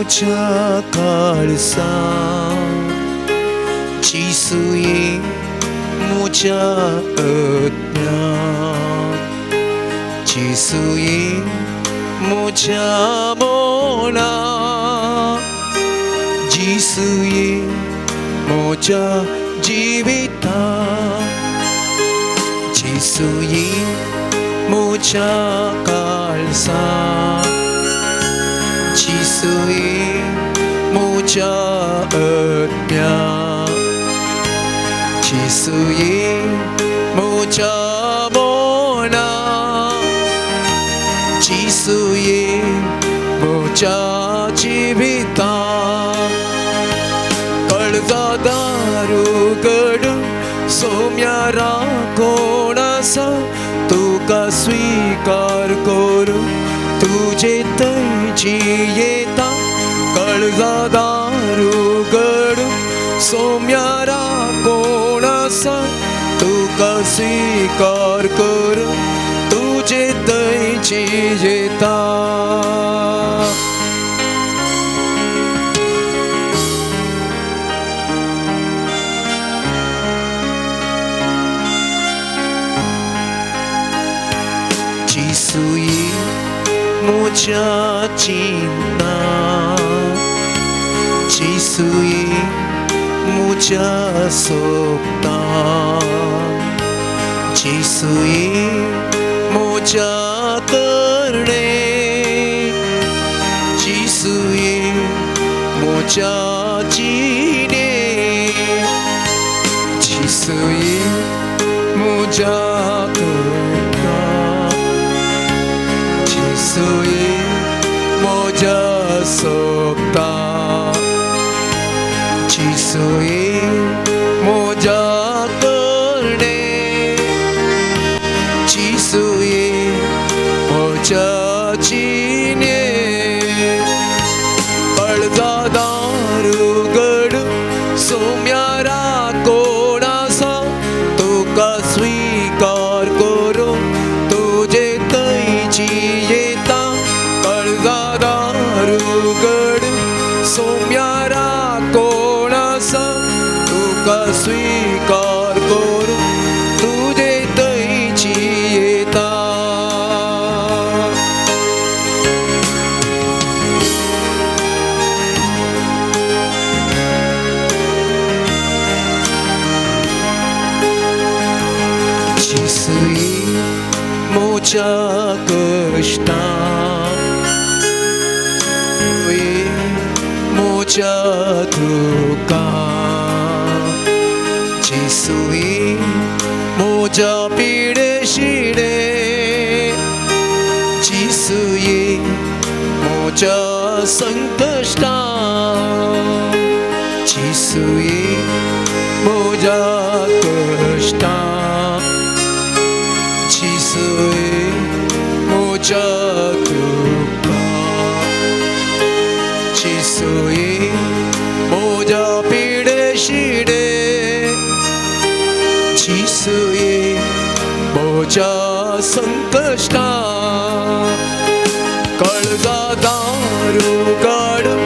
मोच्या काळसा जिसुये मोच्या अज्ञात जिसुये मोच्या मोना जिसुये मोच्या जीविता जिसुये मोच्या काळसा जिसुये मोच्या अज्ञात जिसुये मोच्या मोना जिसुये मोच्या जीविता कळजादारू गडू सोम्यारा कोणासा तुका स्वीकार करू तुझे तैची येता कळजादारू गडू सोम्यारा कोणासा तुका स्वीकार करू तुझे तैची येता जिसुये मोच्या चिंता जिसुये मोच्या सोपता जिसुये मोच्या करणे जिसुये मोच्या जिणे जिसुये मोच्या करता जिसुये मोच्या सोपता जिसुये मोच्या करणे जिसुये मोच्या जिणे कळजादारू गडू सोम्यारा कोणासा तुका स्वीकार करू तुझे तैची येता कळजादारू गडू सोम्यारा कोणासा तुका स्वीकार करू तुझे तैची येता जिसुये मोच्या कष्टा मोच्या दुःखा जिसुये मोच्या पिडेशिडे जिसुये मोच्या संकष्टा जिसुये मोच्या कष्टा जिसुये मोच्या दुःखा जिसुये मोच्या पिडेशिडे जिसुये मोच्या संकष्टा कळजादारू गडू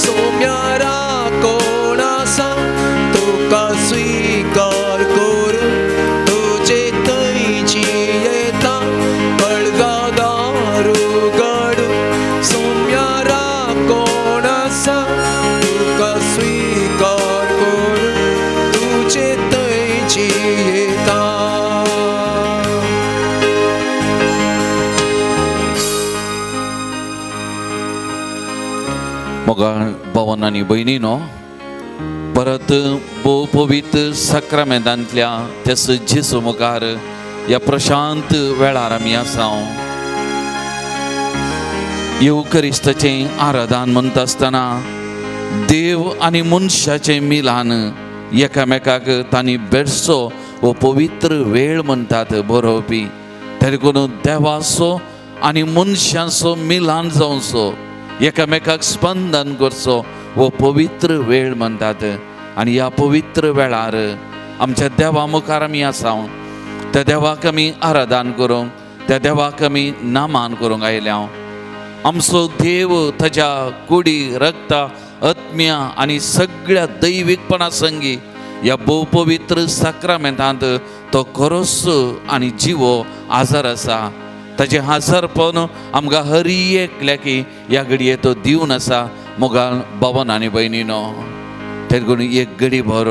सोम्यारा कोणासा तुका स्वीकार करू तुझे तैची येता कळजादारू गडू सोम्यारा कोणासा तुका स्वीकार करू तुझे तैची येता मोगाळ भवन आणि भयणीनो परत पवित्र सक्रामेंतांतल्या त्या सज्जेचो मुखार ह्या प्रशांत वेळार आमी आसा युकरिस्ताचें आराधन म्हणटा आसतना देव आनी मनशाचें मिलान एकामेकाक तांणी बेडसो वो पवित्र वेळ म्हणटात बरोवपी तरी करून देवाचो आनी मनशाचो मिलान जावचो एकामेकाक स्पंदन करचो वो पवित्र वेळ म्हणटात आनी ह्या पवित्र वेळार आमच्या देवा मुखार आमी आसा त्या देवाक आमी आराधन करूंक त्या देवाक आमी नामान करूंक आयल्या आमचो देव ताच्या कुडी रक्ता आत्म्या आनी सगळ्या दैवीकपणा संगी ह्या भोवपवित्र साक्रामेंतांत तो खरोच आनी जिवो आजार आसा. ताचे हाजरपण आमकां हर एकल्याकी ह्या घडये तो दिवन आसा. मोगाल भावन आनी भयणीनो, तेगून एक घडी भर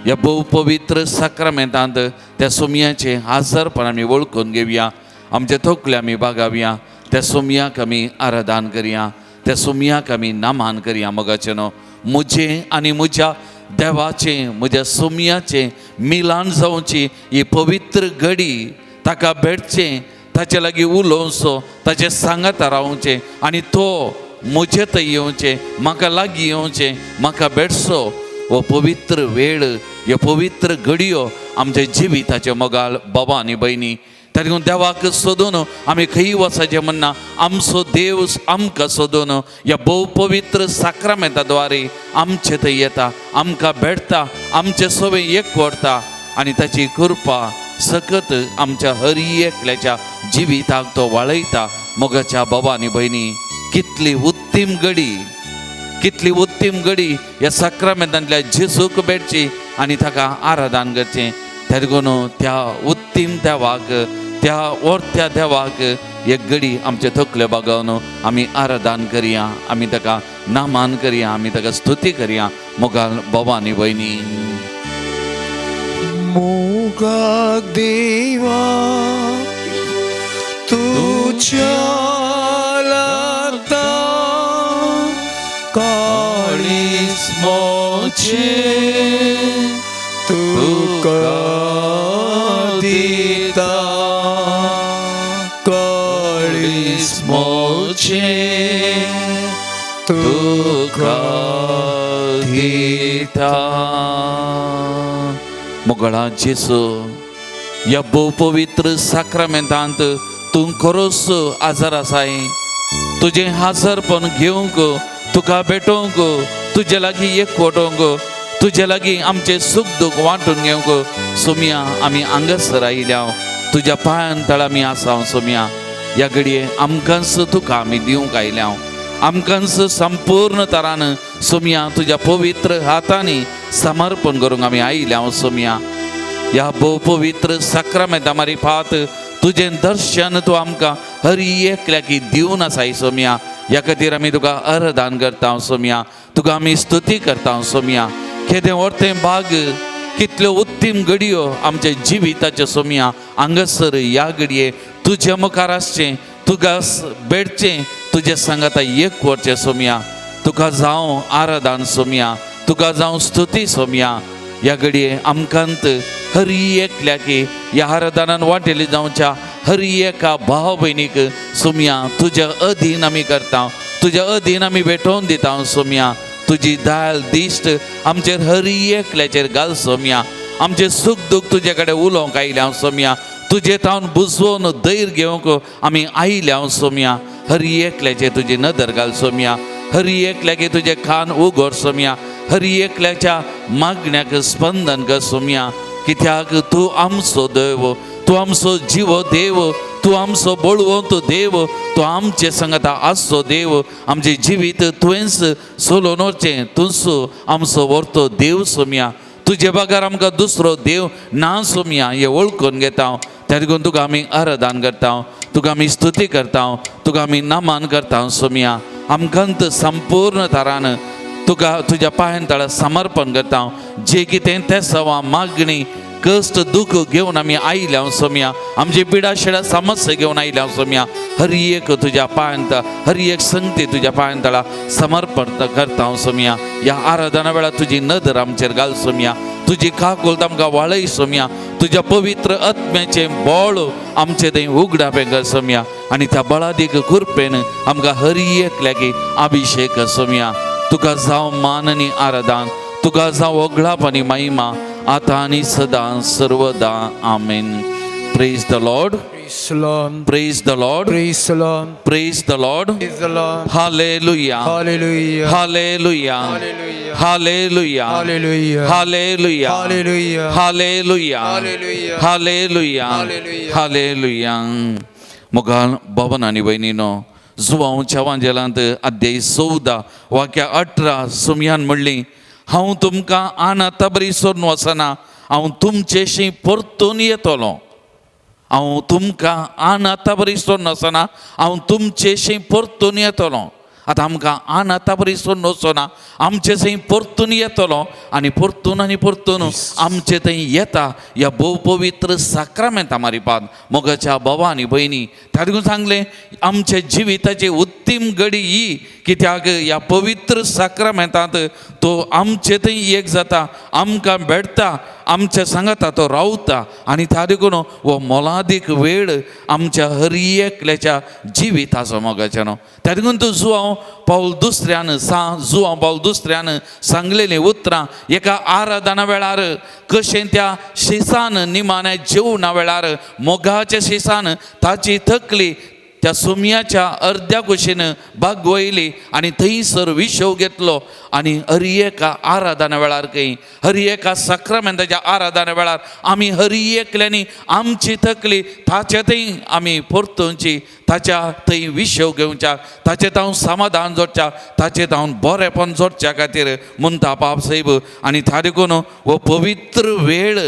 ह्या भोवपवित्र साक्रामेंतांत त्या सोमयाचे हाजरपण आमी वळखून घेवया. आमच्या तोखले आमी बागावया. त्या सोमयाक आमी आराधन करया. त्या सोमयाक आमी नामान करया. मोगाचे न्हू, मुझे आनी म्हज्या देवाचें, म्हज्या सोमयाचें मिलान जावची ही पवित्र घडी ताका भेटचें, ताचे लागीं उलोवचो, ताचे सांगात रावचें आनी तो म्हजे थंय येवचें, म्हाका लागीं येवचें, म्हाका भेटचो. हो पवित्र वेळ, ह्यो पवित्र घडयो आमच्या जिविताचे मोगाल बाबा आनी भयणी. तातूंत देवाक सोदून आमी खंय वचचें म्हणना. आमचो देव आमकां सोदून ह्या भोव पवित्र साक्रामेंता द्वारे आमचे थंय येता, आमकां भेटता, आमचे सवय एक व्हरता आनी ताची कृपा सकत आमच्या हर एकल्याच्या जिविताक तो वाळयता. मोगाच्या बाबा आनी भयणी, कितली उत्तीम घडी, कितली उत्तीम घडी ह्या साक्रामेंतांतल्या जेजूक भेटची आनी ताका आराधन करचें. तेगून त्या उत्तीम देवाक, त्या वर्त्या देवाक एक घडी आमचे तकले बागावन आमी आराधन करया, आमी ताका नामान करया, आमी ताका स्तुती करया. मोगाल बाबा आनी भयणी. मोगा देवा तुझ्या लागता काळीस मोचे तुका दिता काळीस मोचे तुका दिता. मोगळा जेसू, ह्या भोव पवित्र साक्रामेंतांत तूं खरोच आजार आसाय. तुजें हाजरपण घेवंक, तुका भेटोवंक, तुजे लागीं एक वटोवंक, तुजे लागीं आमचे सुख दूख वांटून घेवंक सोमया आमी हांगासर आयल्या. तुज्या पांयां तळ आमी आसा सोमया. ह्या घडये आमकांच तुका आमी दिवंक आयल्या. आमकांच संपूर्ण तरान सोमया तुज्या पवित्र हातांनी समर्पण करूंक आमी आयल्या सोमया. ह्या भोव पवित्र साक्रामेंता मार्फत तुजें दर्शन तूं आमकां हर एकल्याकी दिवन आसाय सोमया. ह्या खातीर आमी तुका आराधन करता सोमया. तुका आमी स्तुती करता सोमया. केदें व्हरतें भाग, कितल्यो उत्तीम घडयो आमच्या जिविताच्यो सोमया हांगासर ह्या घडये तुज्या मुखार आसचें, तुका भेटचें, तुजे सांगाता एक व्हरचें सोमया. तुका जावं आराधन सोमया, तुका जावं स्तुती सोमया. ह्या घडये आमकांत हर एकल्याकी ह्या आराधनान वांटेली जावच्या हर एका भाव भयणीक सोमया तुज्या अधीन आमी करता, तुज्या अधीन आमी भेटोवन दिता सोमया. तुजी दाल दिश्ट आमचेर हर एकल्याचेर घाल सोमया. आमचे सुख दूख तुजे कडेन उलोवंक आयल्या सोमया. तुजे तावन बुजवून धैर्य घेवंक आमी आयल्या सोमया. हर एकल्याचेर तुजी नदर घाल सोमया. हर एकल्यागे तुजे कान उगड सोमया. हर एकल्याच्या मागण्याक स्पंदन कर सोमया. कित्याक तूं आमचो देव, तूं आमचो जिवो देव, तूं आमचो बळवंत देव, तूं आमचे संगता आसचो देव. आमचे जिवीत तुवेंच सोलोवन वरचें, तूंच आमचो व्हरतो देव सोमया. तुजे बागार आमकां दुसरो देव ना सोमया हे वळखून घेता. त्या देखून तुका आमी आराधन करता, तुका आमी स्तुती करता, तुका आमी नामान करता सोमया. आमकांत संपूर्ण तरान तुका तुज्या पांयां तळा समर्पण करता. जे कितें तें सवा मागणी कश्ट दुख घेवन आमी आयल्या सोमया. आमची पिडा शिडा समस्या घेवन आयल्या सोमया. हर एक तुज्या पांयां, हर एक संगती तुज्या पांयां तळा समर्पण करता सोमया. ह्या आराधना वेळार तुजी नदर आमचेर घाल सोमया. तुजी काकूळट आमकां वाळय सोमया. तुज्या पवित्र आत्म्याचें बळ आमचे थंय उगडापें कर सोमया. आनी त्या बळादीक कृपेन आमकां हर एकल्याकी अभिशेक सोमया. तुका जावं मान आनी आराधन, तुका जावं ओगळाप आनी महिमा आता आनी सदां सर्वदा. Amen. Praise the Lord. Praise the Lord. Praise the Lord. Praise the Lord. Praise the Lord. Hallelujah. Hallelujah. Hallelujah. Hallelujah. Hallelujah. Hallelujah. Hallelujah. Hallelujah. Hallelujah. Hallelujah. Hallelujah. Hallelujah. मोगाल भवन आनी भयणीनो, जुवांच्या वांजेलांत अध्याय 14 वाक्य 18 सुमयान म्हणली, हांव तुमकां आनाता बरी सोडून वचना, हांव तुमचेशी परतून येतलो. हांव तुमकां आनाता बरी सोडून वचना, हांव तुमचेशी परतून येतलो. आतां आमकां आनाता बरी सोडून वचना, आमचे थंय परतून येतलो आनी परतून आमचे थंय येता. ह्या भोव पवित्र साक्रामेंता मारिपात मोगाच्या भावा आनी भयणी, त्या देखून सांगलें आमच्या जिविताची उत्तीम घडी ही, कित्याक ह्या पवित्र साक्रामेंतांत तो आमचे थंय एक जाता, आमकां भेटता, आमच्या सांगाता तो रावता. आनी त्या देखून हो मोलादीक वेळ आमच्या हर एकल्याच्या जिविताचो मोगाचें न्हू. त्या देखून तो जुवांव पावल दुसऱ्यान सांगलेलीं उतरां एका आराधना वेळार कशें त्या शिसान निमाण्या जेवणा वेळार मोगाच्या शिसान ताची तकली त्या सुमयाच्या अर्द्या कुशीन बागवयली आनी थंयसर विशव घेतलो. आनी हर एका आराधना वेळार हर एका साक्रामेंताच्या आराधना वेळार आमी हर एकल्यांनी आमची तकली ताचे थंय आमी परतोवची, ताच्या थंय विशव घेवच्या, ताचे हांव समाधान जोडच्या, ताचे हांव बरेपण जोडच्या खातीर म्हणटा बाब साहेब. आनी त्या देखून हो पवित्र वेळ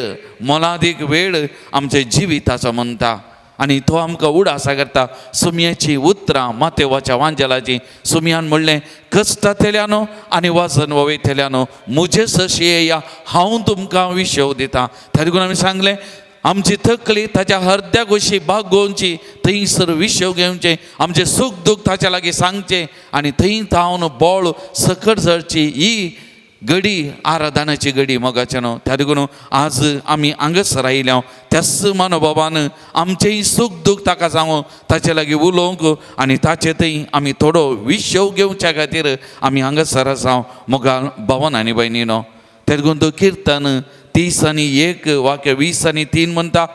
मोलादीक वेळ आमच्या जिविताचो म्हणटा. आनी तो आमकां उडासा करता. सुमयेची उतरां मातेवाच्या वांजेलाची सुमयान म्हणलें, कश्टांतल्यानो आनी वजन वयतल्यानो मुजे सशी येया, हांव तुमकां विशव दितां. त्या देखून आमी सांगलें आमची तकली ताच्या अर्द्या कुशी बागोवची, थंयसर विशव घेवचें, आमचें सूख दूख ताच्या लागीं सांगचें आनी थंय थावन बोळ सकट झरची. ही घडी आराधनाची घडी मोगाचें न्हू. त्या देखून आज आमी हांगासर आयल्या त्याच मनोभावान आमचेय सूख दूख ताका सांगू, ताचे लागीं उलोवंक आनी ताचे थंय आमी थोडो विशव घेवच्या खातीर आमी हांगासर आसा मोगा भावन आनी भयणीनो. त्या देखून तो किर्तन 30:1 वाक्य 20:3 म्हणटा,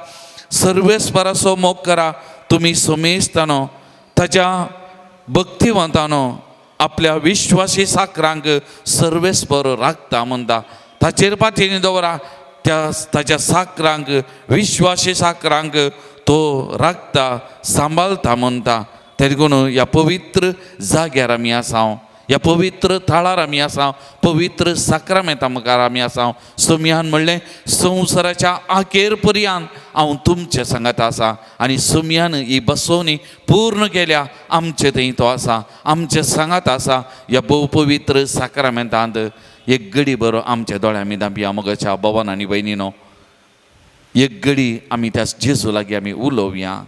सर्वेस्पराचो मोग करा तुमी सोमेस्तानो, ताच्या भक्तिवंतानो आपल्या विश्वासी साकरांक सर्वेस्पर राखता म्हणटा. ताचेर पातयेनी दवरा, ताच्या साकरांक विश्वासी साकरांक तो राखता सांबाळता म्हणटा. त्या देखून ह्या पवित्र जाग्यार आमी आसा, ह्या पवित्र थळार आमी आसा, पवित्र साक्रामेंता मुखार आमी आसा. सुमयान म्हणलें संवसाराच्या आखेर पर्यंत हांव तुमचे सांगात आसा. आनी सुमयान ही बसोवणी पूर्ण केल्या, आमचे थंय तो आसा, आमचे सांगात आसा. ह्या भोव पवित्र साक्रामेंतांत एक घडी बरो आमच्या दोळ्यां आमी दांपिया मोगाच्या भवन आनी भयणीनो. एक घडी आमी त्या जेजू लागीं आमी उलोवया,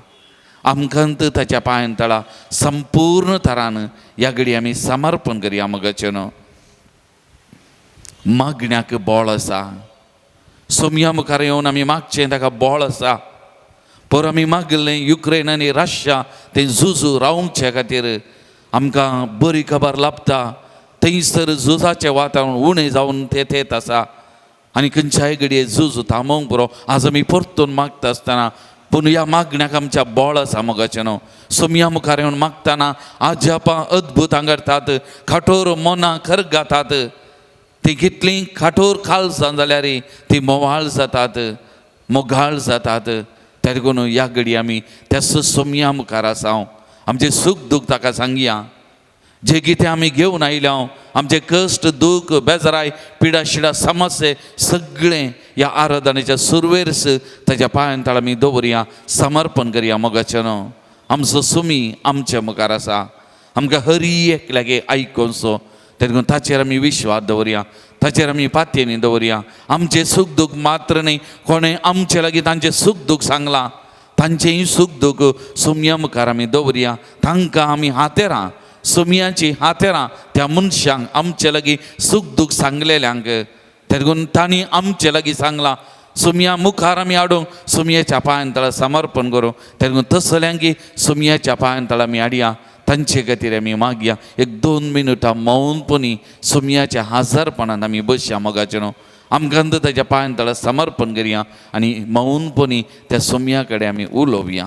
आमकांत ताच्या पांयां तळा संपूर्ण तरान ह्या घडी आमी समर्पण करया मोगाचें न्हू. मागण्याक बोळ आसा, सुमया मुखार येवन आमी मागचें ताका बोळ आसा. पर आमी मागलें युक्रेन आनी रशिया तें झुजू रावचे खातीर आमकां बरी खबर लाभता. थंयसर झुजाचें वातावरण उणें जावन तेत आसा आनी खंयच्याय घडये झुजू थांबोवंक पुरो. आज आमी परतून मागता आसतना पूण ह्या मागण्याक आमच्या बोळ आसा मोगाचें न्हू. सुमया मुखार येवन मागतना आजापां अद्भुतां घडटात, कठोर मनां खर घातात. ती कितलीं कठोर खालसां जाल्यार ती मोवाळ जातात, मोगाळ जातात. त्या देखून ह्या घडी आमी त्या सुमया मुखार आसा, आमचें सूख दूख ताका सांगया. जे कितें आमी घेवन आयल्या, आमचे कश्ट दूख बेजाराय पिडा शिडा समस्ये सगळें ह्या आराधनेच्या सुरवेरस ताच्या पांयां तळा आमी दवरया, समर्पण करया मोगाचें न्हू. आमचो सुमी आमच्या मुखार आसा, आमकां हर एकल्यागे आयकोनचो. त्या देखून ताचेर आमी विश्वास दवरया, ताचेर आमी पातयेनी दवरया. आमचे सूख दूख मात्र न्ही, कोणें आमचे लागीं तांचें सूख दूख सांगलां, तांचेंय सूख दूख सुमया मुखार आमी दवरया. तांकां आमी हातेरां, सुमयाची हातेरां त्या मनशांक आमचे लागीं सूख दूख सांगलेल्यांक. त्या देखून तांणी आमचे लागीं सांगलां, सुमया मुखार आमी हाडूंक सुमयेच्या पांयां तळा समर्पण करूं. त्या देखून तसल्यांकी सुमयेच्या पांयां तळा आमी हाडया, तांचे खातीर आमी मागया. 1-2 मिनटां मौनपणी सुमयाच्या हाजरपणान आमी बसया मोगाचें न्हू. आमकां ताच्या पांयां तळा समर्पण करया आनी मौनपणी त्या सुमया कडेन आमी उलोवया.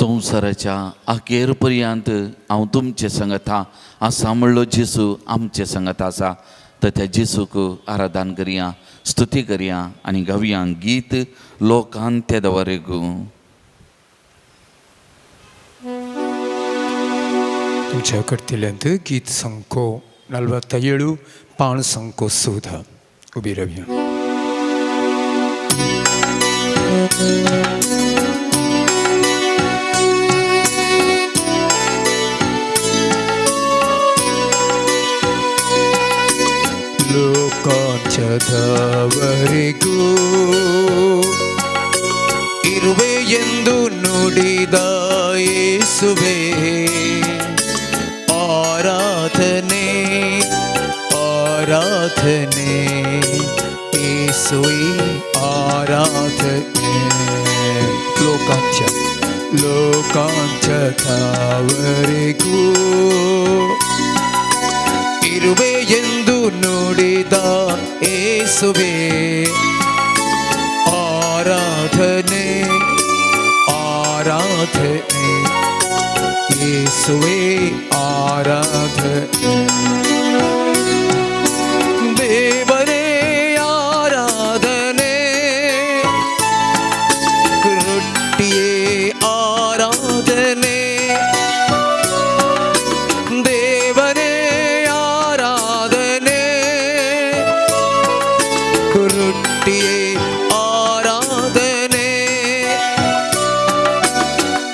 संवसाराच्या अखेरपर्यंत हांव तुमचे संगत हा असा म्हणलो जेसू आमचे संगत आसा. तर त्या जेसूक आराधन करया, स्तुती करया आनी गावया गीत लोकांत दवरेगू. तुमच्या कडतिल्यांत गीत संको 47 पाण संको सुधा उभी रावया. ಲೋಕಾಂಚದವರೆಗೂ ಇರುವೆ ಎಂದು ನುಡಿದ ಯೇಸುವೇ ಆರಾಧನೆ ಆರಾಧನೆ ಯೇಸುವೇ ಆರಾಧನೆ. ಲೋಕಾಂಚದವರೆಗೂ ಇರುವೆ ಎಂದು ನುಡಿದ ಯೇಸುವೇ ಆರಾಧನೆ ಆರಾಧನೆ ಯೇಸುವೇ ಆರಾಧನೆ. ದೇವರೇ ಆರಾಧನೆ ರೊಟ್ಟಿಯೇ ಆರಾಧನೆ. ದೇವರೇ ಆರಾಧನೆ ರೊಟ್ಟಿಯೇ ಆರಾಧನೆ.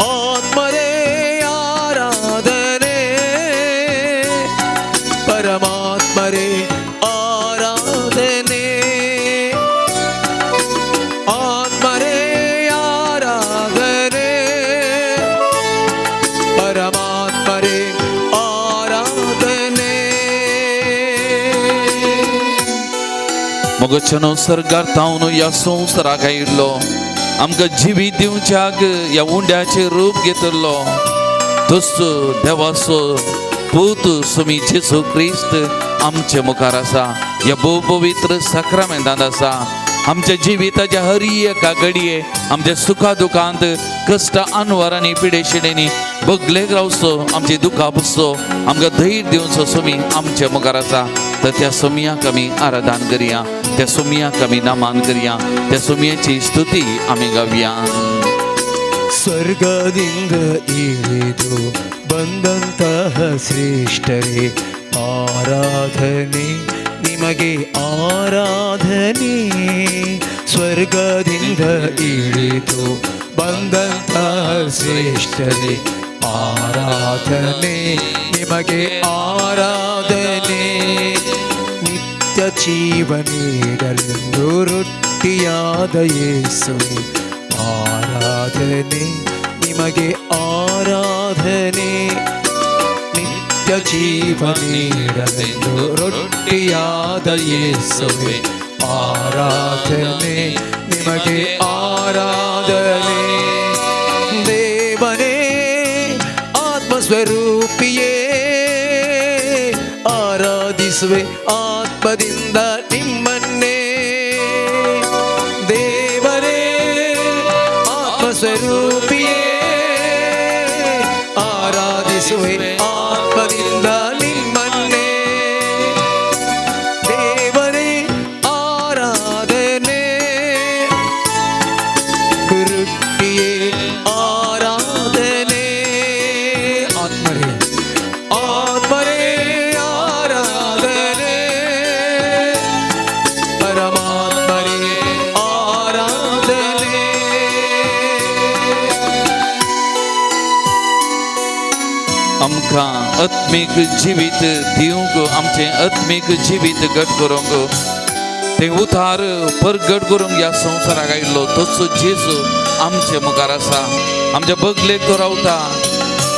ಆತ್ಮರೇ ಆರಾಧನೆ ಪರಮಾತ್ಮರೇ ಆರಾಧನೆ. ಆತ್ಮರೇ ಆರಾಧನೆ ಪರಮಾತ್ಮರೇ ಆರಾಧನೆ. मोगचनो सरकार तावन ह्या संवसाराक आयिल्लो, आमकां जिवीत दिवच्याक ह्या उंड्याचें रूप घेतिल्लो तसो देवाचो पूत सुमी जेसू क्रिस्त आमचे मुखार आसा. ह्या भोव पवित्र साक्रामेंतांत आसा. आमच्या जिविताच्या हर एका घडये आमच्या सुखा दुखांत कश्ट अनवरांनी पिडेशिडेनी भगलेक रावचो, आमची दुखां पुसचो, आमकां धैर्य दिवचो सुमी आमच्या मुखार आसा. तर त्या सुमयाक आमी आराधन करया, त्या सुमयाक आमी नमन करया, त्या सुमयाची स्तुती आमी गावया. ಸ್ವರ್ಗದಿಂದ ಇಳಿದು ಬಂದಂತಹ ಶ್ರೇಷ್ಠರೇ ಆರಾಧನೆ ನಿಮಗೆ ಆರಾಧನೆ. ಸ್ವರ್ಗದಿಂದ ಇಳಿದು ಬಂದಂತಹ ಶ್ರೇಷ್ಠರೇ ಆರಾಧನೆ ನಿಮಗೆ ಆರಾಧನೆ. ನಿತ್ಯ ಜೀವ ನೀಡಲೆಂದು ರೊಟ್ಟಿಯಾದ ಯೇಸುವೇ ಆರಾಧನೆ ನಿಮಗೆ ಆರಾಧನೆ. ನಿತ್ಯ ಜೀವ ನೀಡಲೆಂದು ರೊಟ್ಟಿಯಾದ ಯೇಸುವೇ ಆರಾಧನೆ ನಿಮಗೆ ಆರಾಧನೆ. ದೇವನೇ ಆತ್ಮಸ್ವರೂಪಿಯೇ ಆರಾಧಿಸುವೆ ಆತ್ಮದಿಂದ ನಿಮ್ಮನ್ನೇ. ದೇವರೇ ಆತ್ಮಸ್ವರೂಪಿಯೇ ಆರಾಧಿಸುವೆ ಆತ್ಮದಿಂದ ನಿಮ್ಮನ್ನೇ. ದೇವರೇ ಆರಾಧನೆ ರೊಟ್ಟಿಯೇ ಆರಾಧನೆ. ಆತ್ಮರೇ ಆತ್ಮರೇ ಆರಾಧನೆ ಪರಮಾತ್ಮರೇ ಆರಾಧನೆ. आमकां आत्मीक जिवीत दिवंक, आमचें आत्मीक जिवीत घट करूंक, तें उतार परगट करूंक ह्या संवसाराक आयिल्लो तसो जेजू आमचे मुखार आसा. आमच्या बगलेक तो रावता,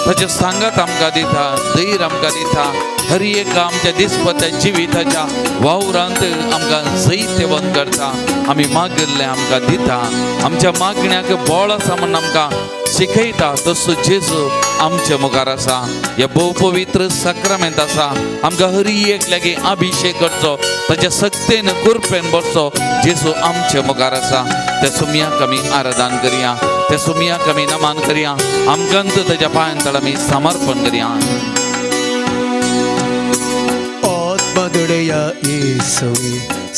ताचे सांगात आमकां दिता, धैर्य आमकां दिता. हर एका आमच्या दिसपट्ट्या जिविताच्या वावरांत आमकां जैतेवन करता. आमी मागिल्लें आमकां दिता, आमच्या मागण्याक बळ आसा म्हणून आमकां शिकयता. तसो जेजू आमचे मुखार आसा. हे भोव पवित्र साक्रामेंत आसा. आमकां हर एक लागीं अभिषेक करचो, ताच्या सक्तेन कुरपेन बसचो. जेजू आमचे मुखार आसा. त्या सुमयाक आमी आराधन करया. ते सुमिया कमी नमान करिया आमकांत तेज्या पांयां तळ आमी समर्पण करिया ಆತ್ಮದೊಡೆಯ ಯೇಸುವೆ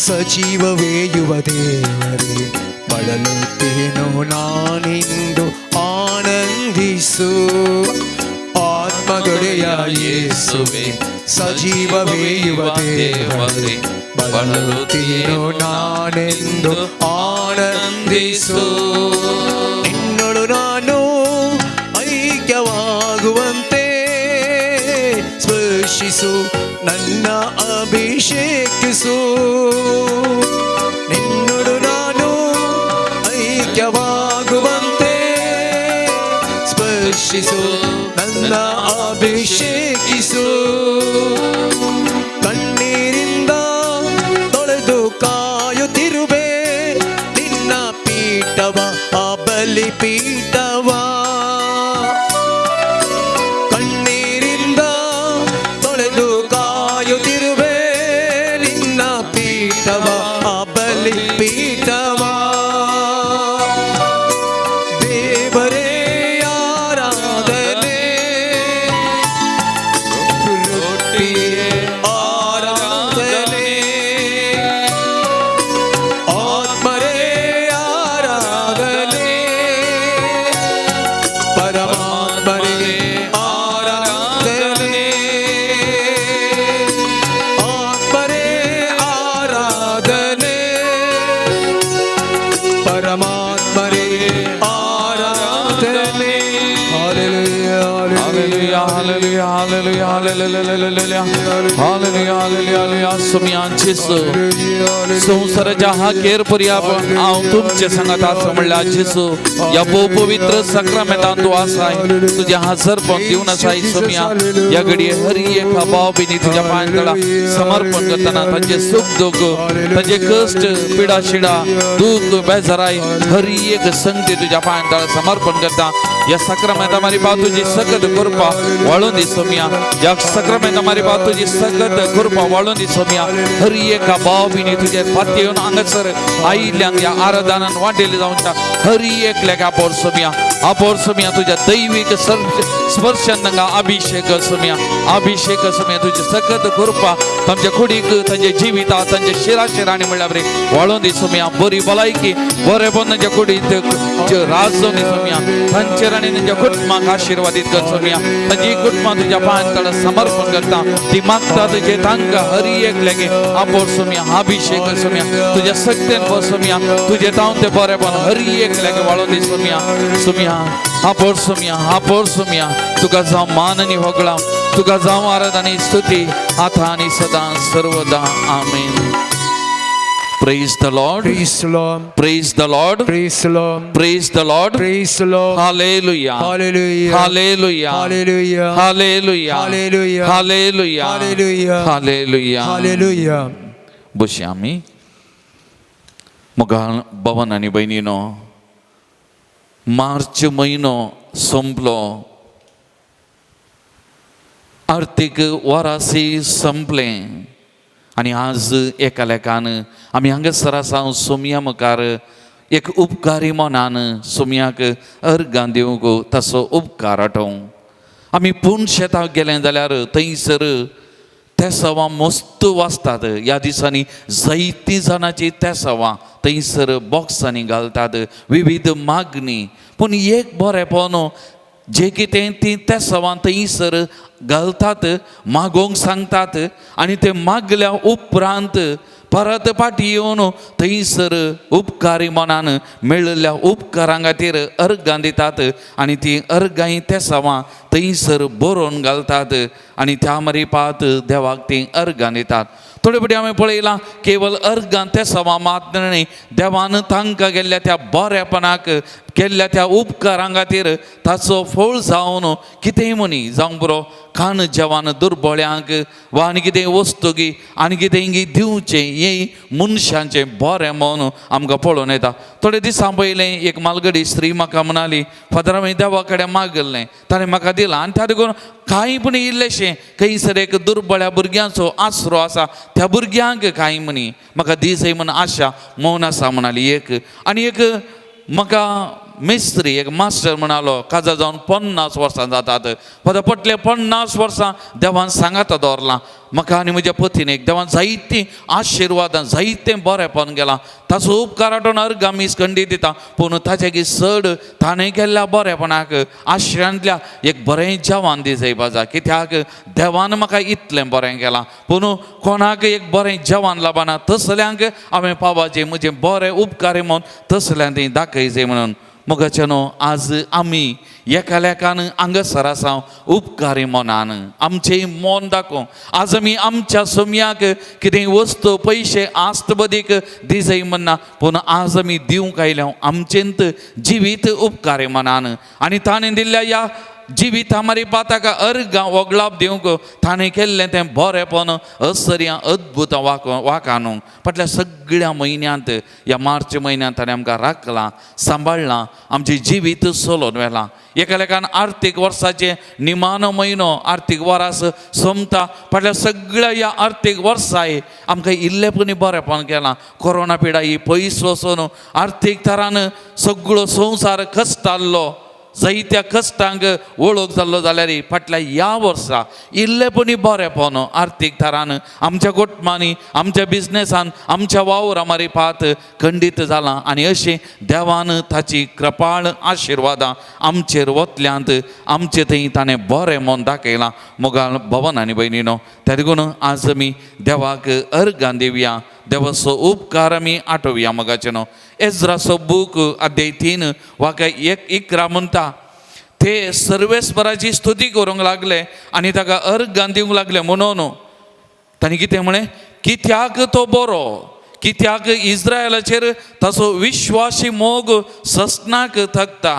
ಸಜೀವವೇ ಯುವ ದೇವರೇ ಬಳಲುತ್ತೇನೋ ನಾನಿಂದು ಆನಂದಿಸು ಆತ್ಮದೊಡೆಯ ಯೇಸುವೆ ಸಜೀವವೇ ಯುವ ದೇವರೇ ಬಳಲುತ್ತೇನೋ ನಾನೆಂದು ಆನಂದಿಸು ನಿನ್ನೊಳು ನಾನು ಐಕ್ಯವಾಗುವಂತೆ ಸ್ಪರ್ಶಿಸು ನನ್ನ ಅಭಿಷೇಕಿಸು ನಿನ್ನೊಡು ನಾನು ಐಕ್ಯವಾಗುವಂತೆ ಸ್ಪರ್ಶಿಸು ನನ್ನ ಅಭಿಷೇಕಿಸು ಕಣ್ಣೀರಿಂದ ತೊಳೆದು ಕಾಯುತ್ತಿರುವೆ ನಿನ್ನ ಪೀಠವ ಆ ಬಲಿಪೀಠವ ಪೀಠವಾ ದೇವರೇ ಆರಾಧನೆ ರೊಟ್ಟಿಯೇ ಆರಾಧನೆ ಆತ್ಮರೇ ಆರಾಧನೆ ಪರಮಾತ್ಮರೇ ಆರಾಧನೆ ಆತ್ಮರೇ ಆರಾಧನೆ ಪರಮಾತ್ಮರೇ ಆರಾಧನೆ Hallelujah, hallelujah, hallelujah, hallelujah, hallelujah, hallelujah, सुमिया जेसू संसाराच्या हाकेर पर्याप हांव तुमचे सांगात आसा म्हणल्यार जेसू ह्या पवित्र सक्रामेंतान तूं आसाय तुजें हजरपण दिवन आसाय सुमिया ह्या घडये हर एका भाव भयणी तुज्या पांयां तळा समर्पण करतना तांचे सुख दूख तांचे कश्ट पिडा शिडा दूख बेजाराय हर एक संगती तुज्या पांयां तळा समर्पण करता ह्या सक्रामेंता मारी पाव तुजी सकत कृपा वाळून दी सोमिया ह्या सक्रामेंता मारी पाव तुजी सकत कृपा वाळून दी सोमिया हर एका भाव भयणी तुजे फाटी येवन हांगासर आयिल्ल्यांक ह्या आराधनान वांटेली जावंता हर एकल्याक आपोर सोमिया तुज्या दैवीक स्पर्शान तांकां अभिषेक सोमिया तुजी सकत कृपा तांच्या कुडीक तांच्या जिवितांत तांच्या शिराशिरांनी म्हणल्यार रे वाळून दी सोमिया बरी भलायकी बरेपण तांच्या कुडींत राज जावन दी सोमिया तांचेर आनी तांच्या कुटुंबाक आशिर्वादीत कर सोमिया तांची कुटुंबां तुज्या पांयां तळा समर्पण करता ती मागतात जे तांकां हर एकल्यागे आपोर सोमिया अभिषेक सोमिया तुज्या सक्तेन पळय सोमिया तुजे तावन ते बरेपण हर एकल्यागे वाळून दी सोमिया आपोर सोमिया तुका जावं मान आनी होगळाव तुका जावं आराधना आनी स्तुती आतां आनी सदां सर्वदा आमेन. Praise the Lord. Praise the Lord. Praise the Lord. Praise the Lord. Praise the Lord. Praise the Lord. Hallelujah. Hallelujah. Hallelujah. Hallelujah. Hallelujah. Hallelujah. Hallelujah. Hallelujah. Hallelujah. Hallelujah. बशी आमी मुखार भवन आनी भयणीनो मार्च म्हयनो संपलो आर्थीक वरासी संपलें आनी आज एका लेखान आमी हांगासर आसा सोमिया मुखार एक उपकारी मनान सोमियाक अर्गां दिवंक ताचो उपकार आठोवं आमी पूण शेताक गेले जाल्यार थंयसर तेसावां मस्त वाजतात ह्या दिसांनी जायतीं जाणांची तेसावां थंयसर बॉक्सांनी घालतात विविध मागणी पूण एक बरेंपण जे कितें ती तेसावां थंयसर घालतात मागोवंक सांगतात आनी ते मागल्या उपरांत परत फाटी येवन थंयसर उपकारी मनान मेळिल्ल्या उपकारां खातीर अर्गां दितात आनी ती अर्गां तेसावां थंयसर बरोवन घालतात आनी त्या मरीपात देवाक ती अर्गां दितात. थोडे फावटी हांवें पळयलां केवळ अर्गां तेसावां मात न्ही देवान तांकां गेल्ल्या त्या बरेपणाक केल्ल्या त्या उपकारां खातीर ताचो फळ जावन कितेंय मनी जावं बरो खाण जेवण दुर्बळ्यांक वा आनी कितें वस्तुगी आनी कितेंय दिवचें हें मनशांचें बरें म्हणून आमकां पळोवन येता. थोडे दिसां पयलें एक मालगडी स्त्री म्हाका म्हणाली फादर हांवें देवा कडेन मागलें ताणें म्हाका दिलां आनी त्या देखून कांय पूण इल्लेशें खंयसर एक दुर्बळ्या भुरग्यांचो आसरो आसा त्या भुरग्यांक कांय म्हणी म्हाका दी जाय म्हूण आशा मौन आसा म्हणाली एक आनी एक म्हाका मिस्त्री एक मास्टर म्हणालो काजा जावन 50 वर्सां जातात पण पटले 50 वर्सां देवान सांगाता दवरलां म्हाका आनी म्हज्या पत्नीक देवान जायतीं आशिर्वादां जायतें बरेंपण गेलां ताचो उपकार आठोवन अर्ग आमी खंडीत दिता पूण ताचे चड ताणें केल्ल्या बरेपणाक आश्रयांतल्या एक बरें जेवण दी जय बाजा कित्याक देवान म्हाका इतलें बरें केलां पूण कोणाक एक बरें जेवण लाभना तसल्यांक हांवें पावपाचें म्हजें बरें उपकारी म्हूण तसल्यांक ती दाखयचें म्हणून मोगाचेनो आज आमी एकाल्याकान हांगासर आसा उपकारी मनान आमचें मन दाखोवं आज आमी आमच्या सोम्याक कितें वस्तू पयशे आस्त बदीक दिजय म्हणना पूण आज आमी दिवंक आयल्या आमचेंत जिवीत उपकारी मनान आनी ताणें दिल्ल्या ह्या जिविता मारी ताका अर्गां वगलाप दिवंक ताणें केल्लें तें बरेंपण असर्या अद्भुत वाकानूंक फाटल्या सगळ्या म्हयन्यांत ह्या मार्च म्हयन्यांत ताणें आमकां राखलां सांबाळलां आमचें जिवीत चलोवन व्हेलां एका लेखान आर्थीक वर्साचे निमाणो म्हयनो आर्थीक वरास सोंपता फाटल्या सगळ्या ह्या आर्थीक वर्साय आमकां इल्लेपणी बरेंपण केलां कोरोना पिडा ही पयस वचून आर्थीक तरान सगळो संवसार कश्टाल्लो जायत्या कश्टांक वळख जाल्लो जाल्यार फाटल्या ह्या वर्सा इल्लेपणी बरेंपण आर्थीक तरान आमच्या कुटुंबांनी आमच्या बिझनेसान आमच्या वावरा मारिपात खंडीत जालां आनी अशें देवान ताची कृपाळ आशिर्वादां आमचेर वतल्यांत आमचे थंय ताणें बरें मन दाखयलां मोगाळ भवन आनी भयणीनो त्या देखून आज आमी देवाक अर्गां दिवया देवाचो उपकार आमी आठोवया मोगाचेनो एज्राचो बूक अध्याय 3 वाक्य 1 म्हणटा ते सर्वेस्पराची स्तुती करूंक लागले आनी ताका अर्गां दिवंक लागले म्हणून तांणी कितें म्हळें कित्याक तो बरो कित्याक इस्रायलाचेर ताचो विश्वासी मोग ससनाक थकता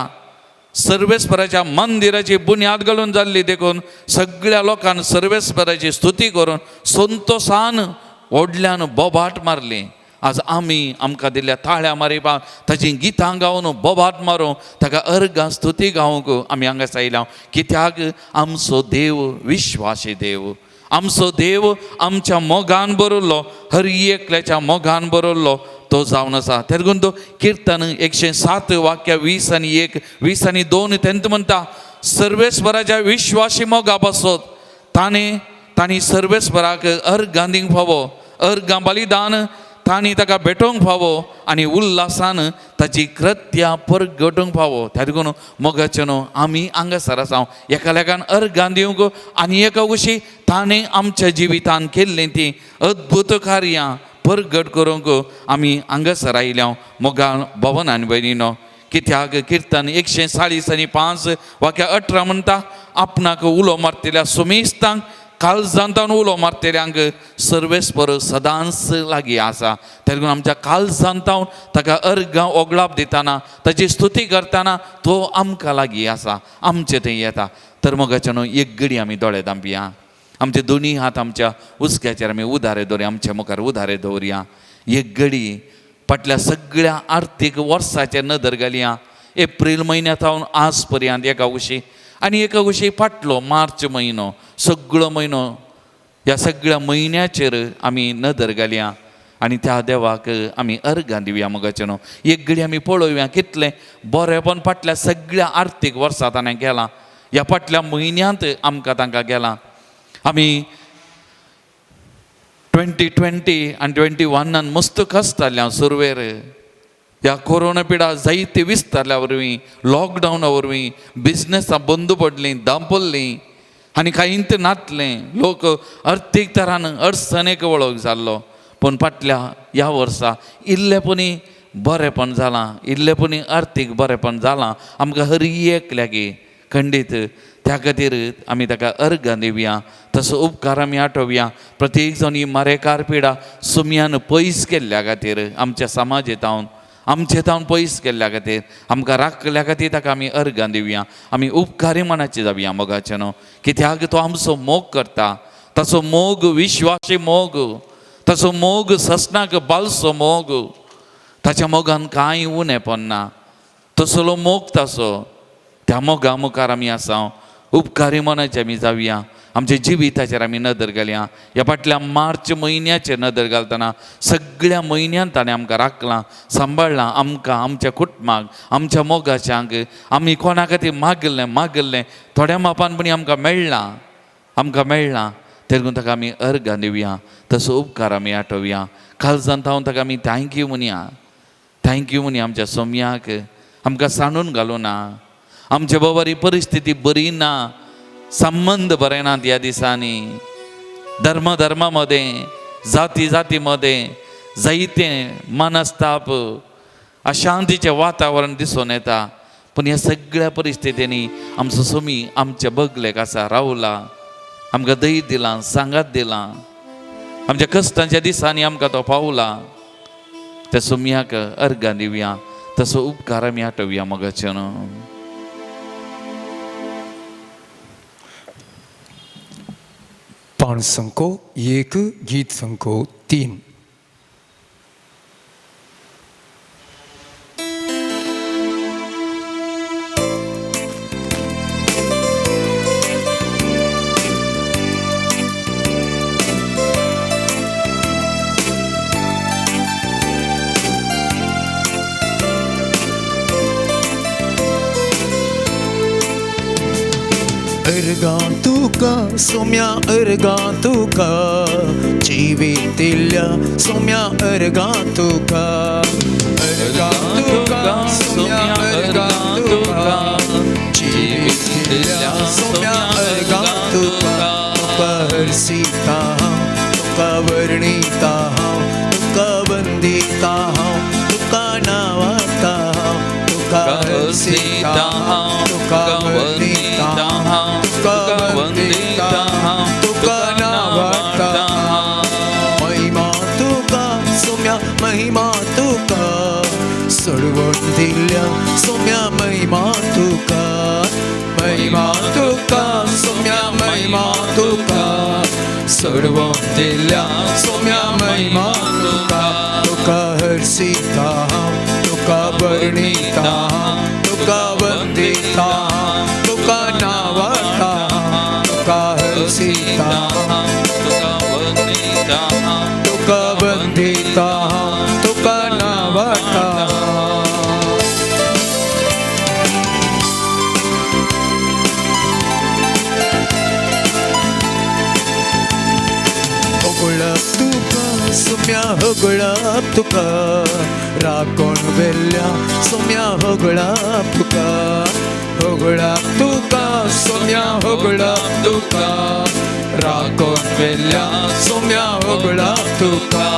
सर्वेस्पराच्या मंदिराची बुन्याद घालून जाल्ली देखून सगळ्या लोकांनी सर्वेस्पराची स्तुती करून संतोषान व्हडल्यान बोबाट मारली आज आमी आमकां दिल्ल्या ताळ्या मारिपा ताची गितां गावन बोबाट मारूं ताका अर्गां स्तुती गावूंक आमी हांगासर आयल्या कित्याक आमचो देव विश्वासी देव आमचो देव आमच्या मोगान बरयल्लो हर एकल्याच्या मोगान बरयल्लो तो जावन आसा त्या देखून तो किर्तन 107 वाक्य 20 आनी 1 20 आनी 2 तेंत म्हणटा सर्वेस्पराच्या विश्वासी मोगा पासत तांणी सर्वेस्पराक अर्गां दिवंक फावो अर्गां बलिदान तांणी ताका भेटोवंक फावो आनी उल्हासान ताची कृत्यां परगटूंक फावो त्या देखून मोगाचेनो आमी हांगासर आसा एका लेखान अर्गां दिवंक आनी एका उशी ताणें आमच्या जिवितान केल्लीं ती अद्भुत कार्यां परगट करूंक आमी हांगासर आयल्या मोगाळ भवन आनी भयणीनो कित्याक किर्तन 140 आनी 5 वाक्य 18 म्हणटा आपणाक उलो मारतल्या सुमेस्तांक काळजांतान उलो मारतल्यांक सर्वेस्पर सदांच लागीं आसा त्या देखून आमच्या काळजांतावन ताका अर्गां ओगळाप दितना ताची स्तुती करतना तो आमकां लागीं आसा आमचे थंय येता तर मोगाचेनो एक घडी आमी दोळे धांपया आमचे दोनी हात आमच्या उस्क्याचेर आमी उदारे दवरया आमच्या मुखार उदारे दवरया एक घडी फाटल्या सगळ्या आर्थीक वर्साचेर नदर घालया एप्रील म्हयन्यांतावन आज पर्यंत एका उशी आनी एका उशी फाटलो मार्च म्हयनो सगळो म्हयनो ह्या सगळ्या म्हयन्याचेर आमी नदर घालया आनी त्या देवाक आमी अर्गां दिवया मोगाचेनो एक घडी आमी पळोवया कितलें बरेंपण फाटल्या सगळ्या आर्थीक वर्सां ताणें केलां ह्या फाटल्या म्हयन्यांत आमकां तांकां गेलां आमी 2020 आनी 21 मस्त कश्टाल्या सुरवेर ह्या कोरोना पिडा जायती विस्तारल्या वरवीं लॉकडावना वरवीं बिझनेसां बंद पडलीं दांपल्लीं आनी कांयत नातलें लोक अर्थीक तरान अडचणेक वळख जाल्लो पूण फाटल्या ह्या वर्सा इल्लेपणी बरेंपण जालां इल्लेपणी आर्थीक बरेंपण जालां आमकां हर एकल्याक खंडीत त्या खातीर आमी ताका अर्गां दिवया तसो उपकार आमी आठोवया प्रत्येक जण ही मारेकार पिडा सुमयान पयस केल्ल्या खातीर आमच्या समाजांत आमचे तावन पयस केल्ल्या खातीर आमकां राखल्या खातीर ताका आमी अर्गां दिवया आमी उपकारी मनाचे जावया मोगाचेनो कित्याक तो आमचो मोग करता ताचो मोग विश्वासी मोग ताचो मोग ससनाक बालसो मोग ताच्या मोगान कांय उणेपण ना तसलो मोग ताचो त्या मोगा मुखार आमी आसा उपकारी मनाचे आमी जावया आमच्या जिविताचेर आमी नदर घालया. ह्या फाटल्या मार्च म्हयन्याचेर नदर घालतना सगळ्या म्हयन्यान ताणें आमकां राखलां, सांबाळलां, आमकां, आमच्या कुटुंबाक, आमच्या मोगाच्यांक. आमी कोणा खातीर मागल्लें थोड्या मापानपणी आमकां मेळ्ळां. तेगून ताका आमी अर्घ दिवया, तसो उपकार आमी आठवया. काळजांत हांव ताका आमी थँक्यू म्हणया आमच्या सोम्याक. आमकां सांडून घालूं ना. आमचे बाबारी परिस्थिती बरी ना, संबंध बरे नात ह्या दिसांनी. धर्मामध्ये, जातीमध्ये जायते मनस्ताप, अशांतीचें वातावरण दिसून येता. पण ह्या सगळ्या परिस्थितींनी आमचो सोमी आमच्या बगलेक आसा, रावला, आमकां धैर्य दिलां, सांगात दिलां. आमच्या कश्टांच्या दिसांनी आमकां तो पावला. त्या सोम्याक अर्घ दिवया, तसो उपकार आमी आठवया मोगाचें. पाण संको 1, गीत संको 3. अर्गा तुका सोम्या, अर्गा तुका जिवितिल्ल्या सोम्या, अर्गा तुका, अर्गा तुका सोम्या, अर्गा तुका जिवितिल्ल्या सोम्या, अर्गा तुका. तुका हरसिता हांव, तुका वर्णिता हांव, तुका वंदिता हांव, तुका नावाता हांव. तुका हरसिता हांव, तुका वर्णिता हांव, तुका वंदिता हांव, तुका नावाता. महिमा तुका सोम्या, महिमा तुका सोडवून दिल्या सोम्या, महिमा तुका, महिमा तुका सोम्या, महिमा तुका सोडवून दिल्या सोम्या, महिमा तुका. तुका हरसिता हांव, तुका वर्णिता हांव, तुका वंदिता हांव, तुका नावाता. तुका हरसिता हांव, तुका वंदिता हांव, तुका वंदिता हांव, तुका नावाता. होगळप तुका सोम्या, होगळप तुका राखून वेल्ल्या सोम्या, होगळप तुका, होगळप तुका सोम्या, होगळप तुका राखून वेल्ल्या सोम्या, होगळप तुका.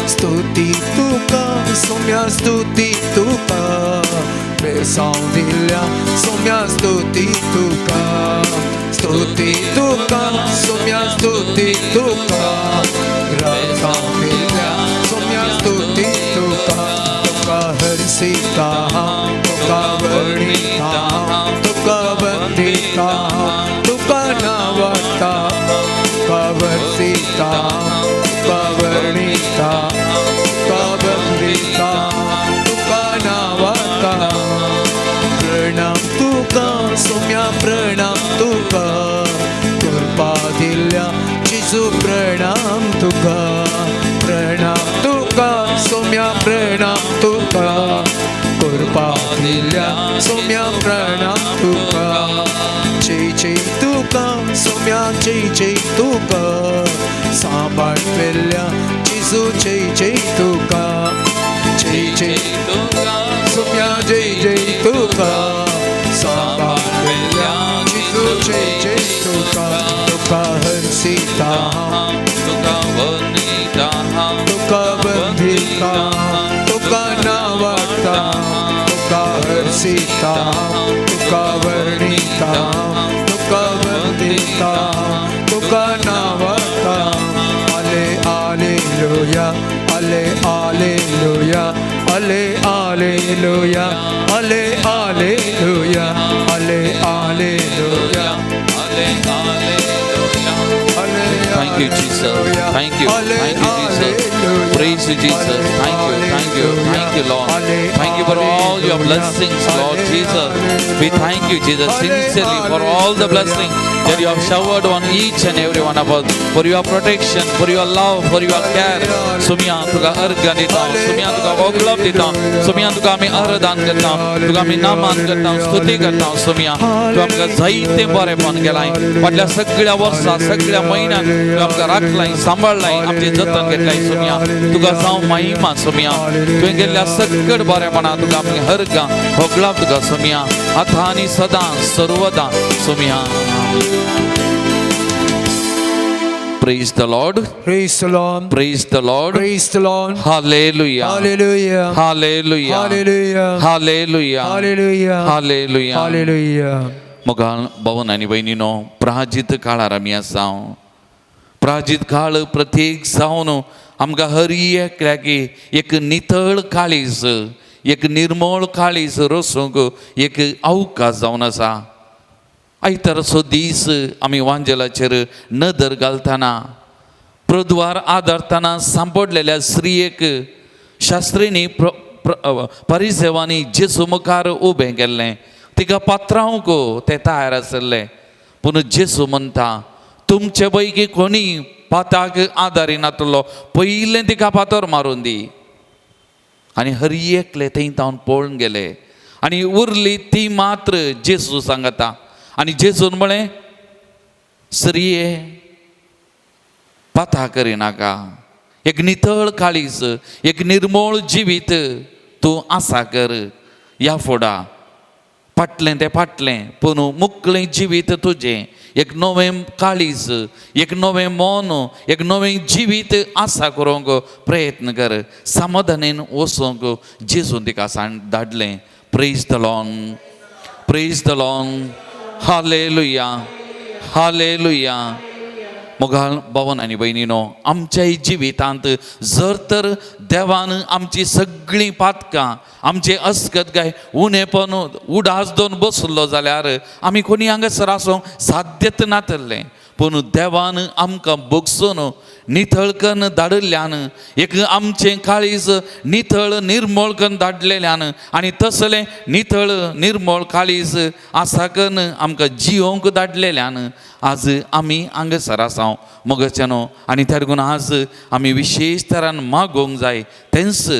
स्तुती तुका सोम्या, स्तुती तुका बेसांव दिल्या सोम्या, स्तुती तुका, स्तुती तुका सोम्या, स्तुती तुका राखून वेल्ल्या सोम्या, स्तुती तुका. तुका हरसिता हांव, तुका वर्णिता हांव, तुका वंदिता हांव, तुका नावाता. तुका हरसिता हांव, तुका वर्णिता हांव, तुका वंदिता हांव, तुका नावाता. प्रणाम तुका सोम्या, प्रणाम तुका कृपा दिल्या जेजू, प्रणाम तुका, प्रणाम तुका सोम्या, प्रणाम तुका कृपा दिल्या सोम्या, प्रणाम तुका. जय जय तुका सोम्या, जय जय तुका सांबाळ वेल्ल्या जेजू, जय जय तुका, जय जय तुका सोम्या, जय जय तुका सांबाळ वेल्ल्या जेजू, जय जय तुका. तुका हरसिता हांव, तुका वंदिता हांव, तुका वंदिता हांव, तुका नावाता. तुका हरसिता हांव, तुका वर्णिता हांव, तुका वंदिता हांव, तुका नावाता. आले आलेलुया, आले आलेलुया, आले आलेलुया, आले आलेलुया, आले आलेलुया, आले आलेलुया. आले. Thank you, Jesus. Thank you. Thank you, Jesus. Praise you, Jesus. Thank you, thank you, thank you, Lord. Thank you for all your blessings, Lord Jesus. We thank you, Jesus, sincerely for all the blessings that you have showered on each and every one of us, for your protection, for your love, for your care. सुमिया तुका अर्घ दिता, सुमिया तुका वगळप दिता, सुमिया तुका आम्ही आराधन करता, तुका आम्ही Naaman करता, स्तुती करता, सुमिया तू आमकां जायते बरेपण केलाय. फाटल्या सगळ्या वर्सां, सगळ्या म्हयन्यात तू आमकां राखलाय, सांबाळलाय, आमची जतन घेतलाय. सुमिया तुका जावं महिमा. सुमिया तुवें केल्ल्या सगळ्या बरेपणा तुका आमी अर्घ वगळप तुका. सुमिया आतां आनी सदां सर्वदा. सुमिया. Praise the Lord. Praise the Lord. Praise the Lord. Praise the Lord. Hallelujah. Hallelujah. Hallelujah. Hallelujah. Hallelujah. Hallelujah. Hallelujah. Hallelujah. मोगाळ भावन आनी भयणीनो, प्राजीत काळार आमी आसा. प्राजीत काळ प्रत्येक जावन आमकां हर एकल्याकी एक नितळ काळीज, एक निर्मळ काळीज रोसूंक एक अवकाश जावन आसा. आयतारचो दीस आमी वांजेलाचेर नदर घालतना, प्रद्वार आदारतना सांपडलेल्या स्त्रियेक शास्त्रींनी परिसेवांनी जेजू मुखार उबें केल्लें. तिका पात्रांवक ते तयार आसले, पूण जेजू म्हणटा तुमचे पैकी कोणी पाताक आदारिनातलो पयलें तिका पातोर मारून दी. आनी हर एकले थंय तावन पळोवन गेले आनी उरली ती मात्र जेजू सांगता. आनी जेजून म्हळें स्त्रिये पाता करिनाका. एक नितळ काळीज, एक निर्मळ जिवीत तूं आसा कर. ह्या फुडा फाटलें तें फाटलें, पूण मुकलें जिवीत तुजें. एक नवें काळीज, एक नवें मन, एक नवें जिवीत आसा करूंक प्रयत्न कर. समाधानेन वचूंक जेजून तिका धाडलें. Praise the Lord. Praise the Lord. Hallelujah. Hallelujah. मोगाळ भावन आनी भयणीनो, आमच्याय जिवितांत जर तर देवान आमची सगळीं पातकां, आमचे अस्कतकाय उणेपण उडास दोन बसलो जाल्यार आमी कोणी हांगासर आसूंक साध्यत नातलें. पूण देवान आमकां भोगसून नितळ करून धाडिल्ल्यान, एक आमचें काळीज नितळ निर्मळ करून धाडलेल्यान आनी तसलें नितळ निर्मळ काळीज आसा करून आमकां जियोंक धाडलेल्यान आज आमी हांगासर आसां मोगाचेनो. आनी त्या लागून आज आमी विशेश तरान मागोवंक जाय तेंच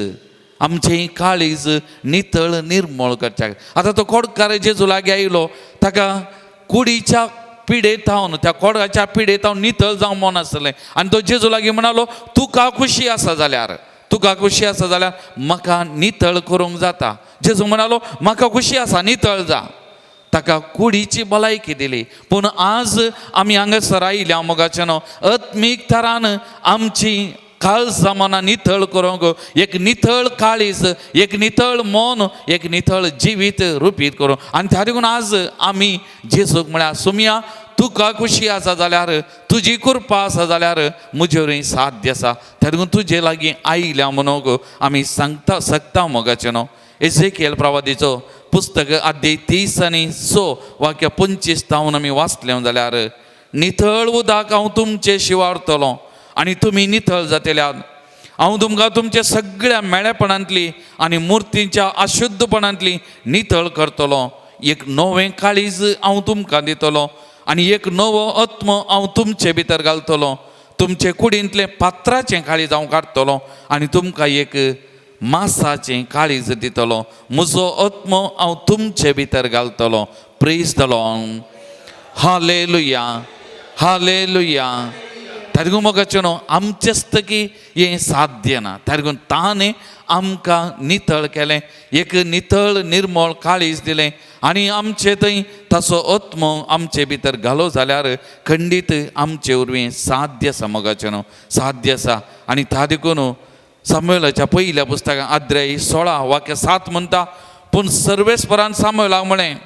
आमचें काळीज नितळ निर्मळ करचें. आतां तो कोडकार जेजू लागीं आयलो, ताका कुडीच्या पिडेतावन, त्या कोडगाच्या पिडेतावन नितळ जावं मन आसलें. आनी तो जेजू लागीं म्हणालो तुका खुशी आसा जाल्यार, तुका खुशी आसा जाल्यार म्हाका नितळ करूंक जाता. जेजू म्हणालो म्हाका खुशी आसा, नितळ जा. ताका कुडीची भलायकी दिली. पूण आज आमी हांगासर आयल्या मोगाचेनो, आत्मीक तरान आमची काळ जमाना नितळ करूंक एक नितळ काळीज, एक नितळ मन, एक नितळ जिवीत रुपीत करूं. आनी त्या देखून आज आमी जेजूक म्हळ्यार सुमिया तुका खुशी आसा जाल्यार, तुजी कृपा आसा जाल्यार म्हजेवरय साध्य आसा. त्या देखून तुजे लागीं आयल्या म्हणून आमी सांगता मोगाचें न्हू. एझेकियेल प्रवादीचो पुस्तक अध्याय 30 आनी 6 वाक्य 25 तावन आमी वाचलें जाल्यार, नितळ उदक हांव तुमचे शिवारतलो आनी तुमी नितळ जातल्यात. हांव तुमकां तुमच्या सगळ्या मेळेपणांतली आनी मुर्तीच्या अशुद्धपणांतली नितळ करतलो. एक नवें काळीज हांव तुमकां दितलो आनी एक नवो आत्मो हांव तुमचे भितर घालतलो. तुमचे कुडींतलें पात्राचें काळीज हांव काडटलो आनी तुमकां एक मांसाचें काळीज दितलो. म्हजो आत्मो हांव तुमचे भितर घालतलो. Praise the Lord. Hallelujah. Hallelujah. त्या देखून मोगाचें न्हू, आमचेस्तकी हें साध्य ना. त्या देखून ताणें आमकां नितळ केलें, एक नितळ निर्मळ काळीज दिलें आनी आमचे थंय ताचो आत्मो आमचे भितर घालो जाल्यार खंडीत आमचे उर्वी साध्य आसा मोगाचें न्हू, साध्य आसा. आनी त्या देखून सामुएलाच्या पयल्या पुस्तकां अध्याय 16 वाक्य 7 म्हणटा, पूण सर्वेस्परान सामुएलाक म्हळें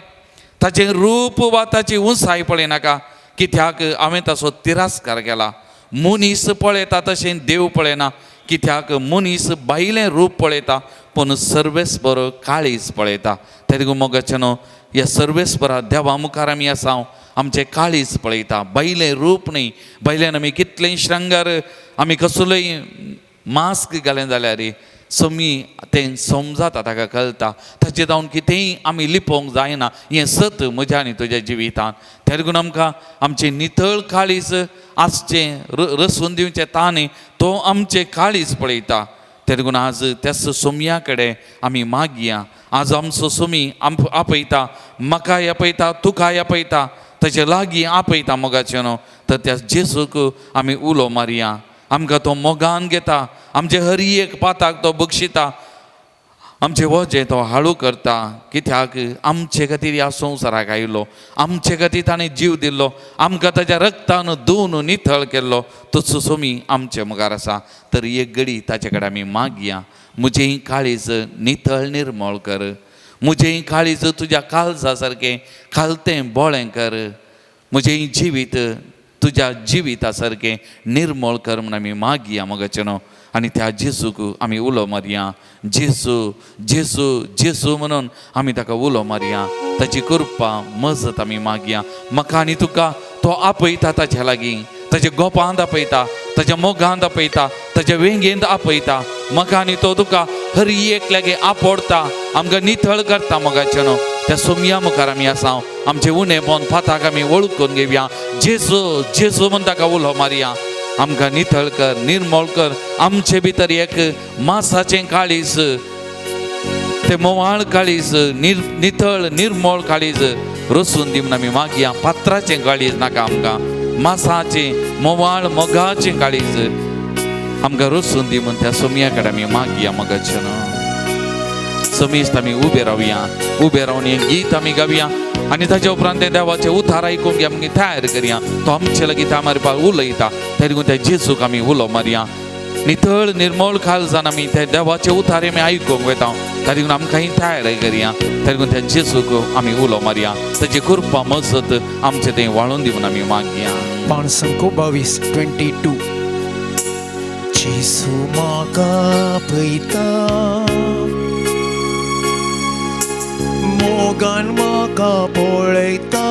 ताचें रूप वा ताची उंचाय पळयनाका, कित्याक हांवें ताचो तिरस्कार केला. मनीस पळयता तशें देव पळयना, कित्याक मनीस बायलें रूप पळयता पूण सर्वेस्पर काळीज पळयता. त्या देखून मोगाचें न्हू, ह्या सर्वेस्परा देवा मुखार आमी आसा, आमचें काळीज पळयता, बायलें रूप न्ही. बायल्यान आमी कितलें श्रंगार, आमी कसलोय मास्क घालें जाल्यार समी तें समजाता ताका कळटा ताचे जावन कितेंय आमी लिपोवंक जायना हें सत म्हज्या आनी तुज्या जिवितांत त्या लागून आमकां आमचें नितळ काळीज आसचें रसून दिवचें ताणें तो आमचें काळीज पळयता त्या लागून आज त्याच सोमया कडेन आमी मागया आज आमचो सोमी आपयता म्हाकाय आपयता तुकाय आपयता ताचे लागीं आपयता मोगाचें न्हू तर त्या जेजूक आमी उलो मारया आमकां तो मोगान घेता आमचे हर एक पाताक तो बक्षिता आमचे वजें तो हाळू करता कित्याक आमचे खातीर ह्या संवसाराक आयिल्लो आमचे खातीर ताणें जीव दिल्लो आमकां ताच्या रक्तान धुवन नितळ केल्लो तसो सोमी आमचे मुखार आसा तर एक घडी ताचे कडेन आमी मागया म्हजें काळीज नितळ निर्मळ कर म्हजें काळीज तुज्या काळजा सारकें खालतें बोळें कर म्हजें जिवीत तुज्या जिविता सारकें निर्मळ कर म्हूण आमी मागया मोगाचें न्हू आनी त्या जेजूक आमी उलो मारया जेजू जेजू जेजू म्हणून आमी ताका उलो मारया ताची कृपा मजत आमी मागया म्हाका आनी तुका तो आपयता ताच्या लागीं ताच्या गोपांत आपयता ताच्या मोगांत आपयता ताच्या वेंगेंत आपयता म्हाका आनी तो तुका हर एक लागीं आपोडटा आमकां नितळ करता मोगाचें न्हू त्या सोमया मुखार आमी आसा आमचे उणें पोवन फाताक आमी वळखून घेवया जेजू जेजू म्हूण ताका उलो मारया आमकां नितळ कर निर्मळ कर आमचे भितर एक मांसाचें काळीज तें मोवाळ काळीज नितळ निर्मळ काळीज रसून दी म्हूण आमी मागया पात्राचें काळीज नाका आमकां मांसाचें मोवाळ मोगाचें काळीज आमकां रसून दी म्हूण त्या सोमया कडेन आमी मागया मोगाचें न्हू समीस्त आमी उबे रावन हें गीत आमी गावया आनी ताचे उपरांत तें देवाचें उतार आयकूंक घे आमगे तयार करया तो आमचे लागीं त्या मारपाक उलयता त्या लागून त्या जेजूक आमी उलो मारया नितळ निर्मळ काळजान आमी त्या देवाचे उतार आमी आयकूंक वता त्या लागून आमकांय तयार करया त्या लागून त्या जेजूक आमी उलो मारया ताची कृपा मजत आमचें तें वाळून दिवन आमी मागया पान संको 22:22 जेजू म्हाका पळयता मोगान म्हाका पळयता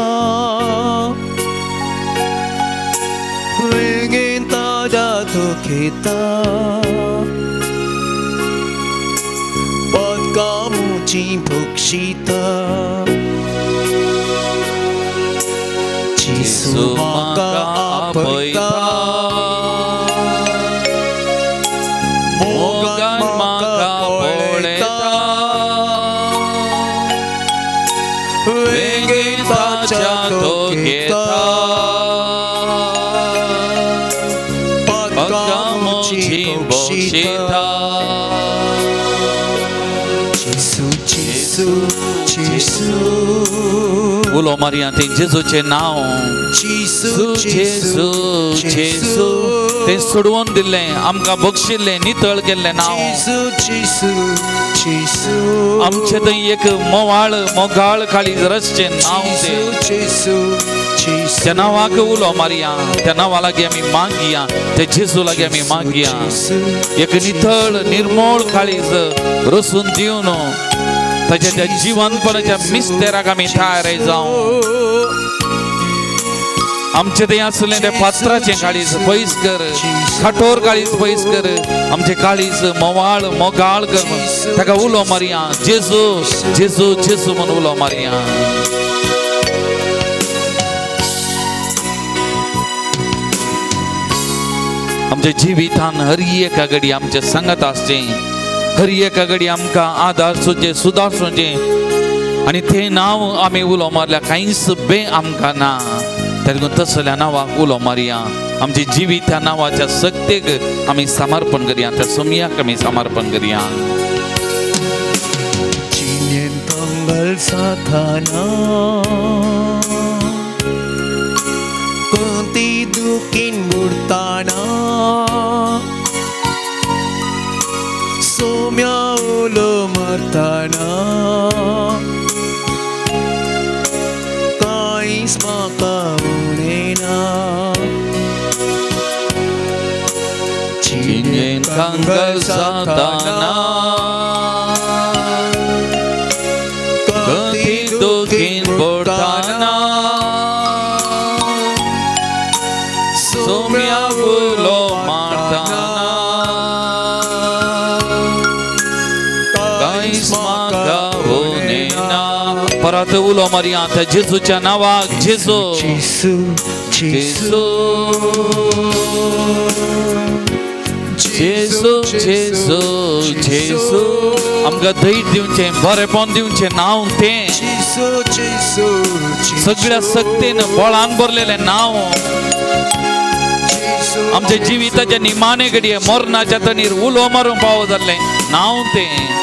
वेगेन ताजा तो घेता पदकां मुची बक्षिता जेजू म्हाका आपयता मोगान म्हाका पळयता वेगेन ताच्या तो घेता पदकां मुची बक्षिता जेजू जेजू जेजू उलो मारया तें जेजूचें नांव जेजू जेजू जेजू तें सोडवून दिल्लें आमकां बक्षिल्लें नितळ केल्लें नांव जेजू जेजू जेजू आमचें थंय एक मोवाळ मोगाळ काळीज रसचें नांव तें जेजू जेजू त्या नांवाक उलो मारया त्या नांवा लागीं आमी मागया त्या जेजू लागीं आमी मागया एक नितळ निर्मळ काळीज रसून दिवन ताच्या त्या जिवनपणाच्या मिस्तेराक आमी तयार जावं आमचें तें आसलें तें पात्राचें काळीज पयस कर कठोर काळीज पयस कर आमचें काळीज मोवाळ मोगाळ कर ताका उलो मारया जेजू जेजू जेजू म्हणून उलो मारया आमच्या जिवितान हर एका घडी आमचे संगत आसचें हर एका घडी आमकां आदार सुचें सुदारचें आनी तें नांव आमी उलो मारल्या कांयच बे आमकां ना त्या लागून तसल्या नांवाक उलो मारया आमचे जिवीत त्या नांवाच्या सक्तेक आमी समर्पण करया त्या सोमयाक आमी समर्पण करया जिनेन पंगल साथाना कोणती दुखीन बुडताना सोम्या उलो मारताना कांयच म्हाका उणेना जिनेन कंगल साथाना कोणती दुखीन बुडताना सोम्या उलो मारताना परत उलो मारया जेजूच्या नावाक जेजू जेसू जेसू जेजू जेजू जेजू आमकां धैर्य दिवचें बरेपण दिवचें नांव तें जेसू जेसू सगळ्या सक्तीन बळान भरलेलें नांव आमच्या जिविताच्या निमाणे घडये मरणाच्या तणीर उलो मारूंक फावो जाल्लें नांव तें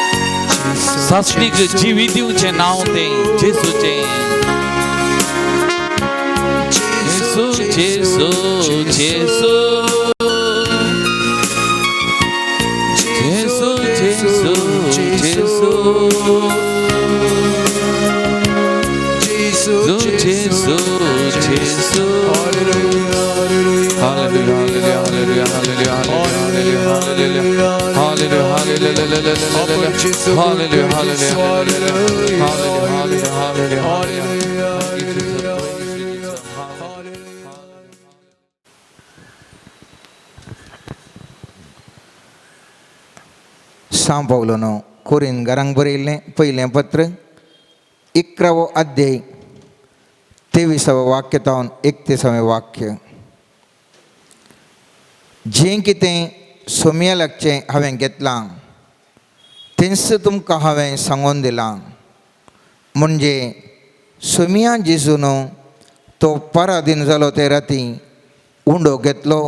सासणीक जिवी दिवचें नांव तें जेजूचें जेजू जेजू जेजू जेजू जेजू जेजू जेजू जेजू सांग पावलोनो कोरीन घरांक बरयल्लें पयलें पत्र 11वो अध्याय 23वे वाक्य तावन 31वें वाक्य. जें कितें सोम्यालाकचें हांवें घेतलां तेंच तुमकां हांवें सांगून दिलां. म्हणजे सोम्या जेजून तो पराधीन जालो ते राती उंडो घेतलो,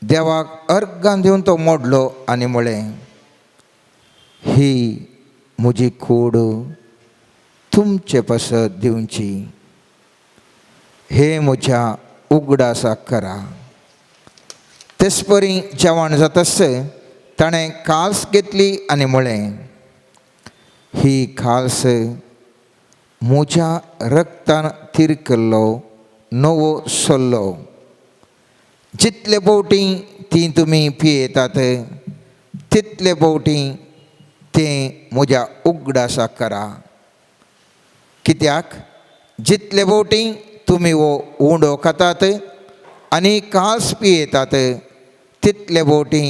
देवाक अर्गां दिवन तो मोडलो आनी म्हळें, ही म्हजी कूड तुमचे पासत दिवची, हे म्हज्या उगडासाक करा. तेच परी जेवण जातास ताणें काल्स घेतली आनी म्हळें, ही काल्स म्हज्या रक्तान तिरकल्लो नवो सल्लो. जितले पावटी ती तुमी पियेतात तितले पावटी तें म्हज्या उगडासाक करा. कित्याक जितले पावटी तुमी हो उंडो खातात आनी काल्स पियेतात तितले पावटी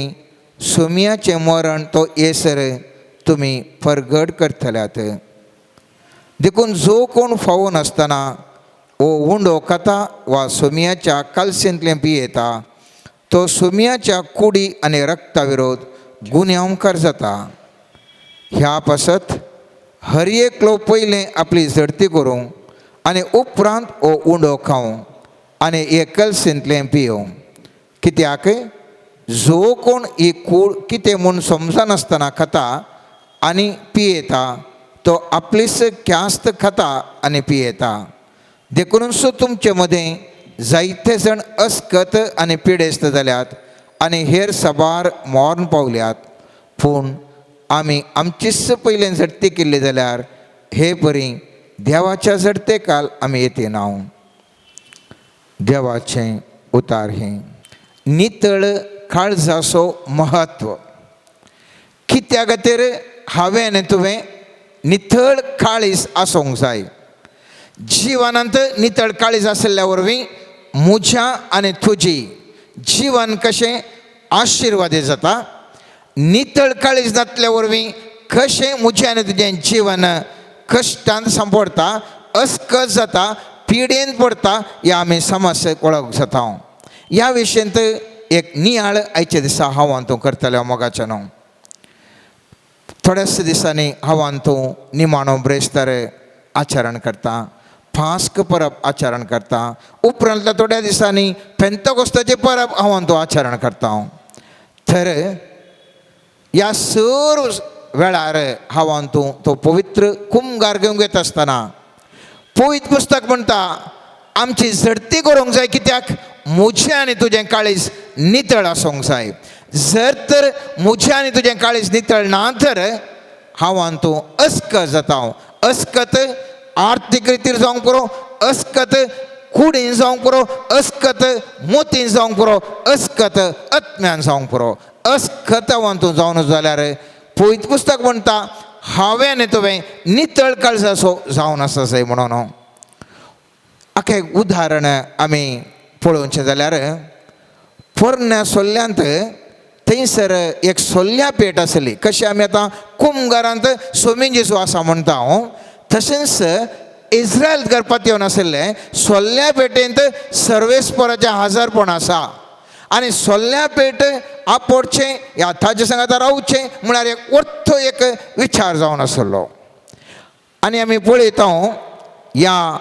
सोम्याचें मरण तो येसर तुमी परगट करतल्यात. देखून जो कोण फावो नासतना हो उंडो खाता वा सोम्याच्या काल्सेंतलें पियेता तो सोम्याच्या कुडी आनी रक्ता विरोध गुन्यांवकार जाता. ह्या पासत हर एकलो पयलें आपली झडती करूं आनी उपरांत हो उंडो खावं आनी हे कल्सेंतलें पियों. कित्याक जो कोण ही कूड कितें म्हूण समजनासतना खाता आनी पियेता तो आपलीच क्यास्त खाता आनी पियेता. देखूनच तुमचे मदें जायते जण अस्कत आनी पिडेस्त जाल्यात आनी हेर साबार मॉर्न पावल्यात. पूण आमी आमचीच पयलें झडती केल्ली जाल्यार हे परी देवाच्या झडतेकाल आमी येतेना. देवाचें उतार हें. नितळ काळजाचो महत्व. कित्या खातीर हांवें आनी तुवें नितळ काळीज आसूंक जाय. जिवनांत नितळ काळीज आशिल्ल्या वरवीं म्हज्या आनी तुजी जिवन कशें आशिर्वादी जाता. नितळ काळीज नासल्या वरवीं कशें म्हजें आनी तुजें जिवन कश्टांत सांपडटा, अस्कत जाता, पिडेन पडटा हें आमी समस्येक वळख जाता. ह्या विशयंत एक नियाळ आयच्या दिसा हांव तूं करतलो मोगाचें न्हू. थोड्याच दिसांनी हांव तूं निमाणो ब्रेस्तार आचरण करता, फास्क परब आचरण करता. उपरांतल्या थोड्या दिसांनी पेंतकोस्ताचें परब हांव तूं आचरण करता. तर ह्या सर्व वेळार हांव तूं तो पवित्र कुमगार घेवंक येता आसतना पवित्र पुस्तक म्हणटा आमची झडती करूंक जाय. कित्याक म्हजें आनी तुजें काळीज नितळ आसूंक जाय. जर तर म्हजें आनी तुजें काळीज नितळ ना तर हांव तूं अस्कत जाता. अस्कत आर्थीक रितीन जावंक पुरो, अस्कत कुडीन जावंक पुरो, अस्कत मोतीन जावंक पुरो, अस्कत आत्म्यान जावंक पुरो. अस्कत हांव तूं जावन जाल्यार पवित्र पुस्तक म्हणटा हांवें आनी तुवें नितळ काळजाचो जावन आसा जाय म्हणून. आख्खें उदाहरण आमी पळोवचें जाल्यार पोरण्या सोल्ल्यांत थंयसर एक सोल्ल्या पेट आसली. कशें आमी आतां कुमगारांत सोमी जेजू आसा म्हणटा तशेंच इस्रायल करपाक येवन आशिल्ले सोल्ल्या पेटेंत सर्वेस्पराचें हजरपण आसा आनी सोल्ल्या पेट आपडचें या ताजे सांगात रावचें म्हळ्यार एक व्हडलो एक विचार जावन आसलो. आनी आमी पळयता या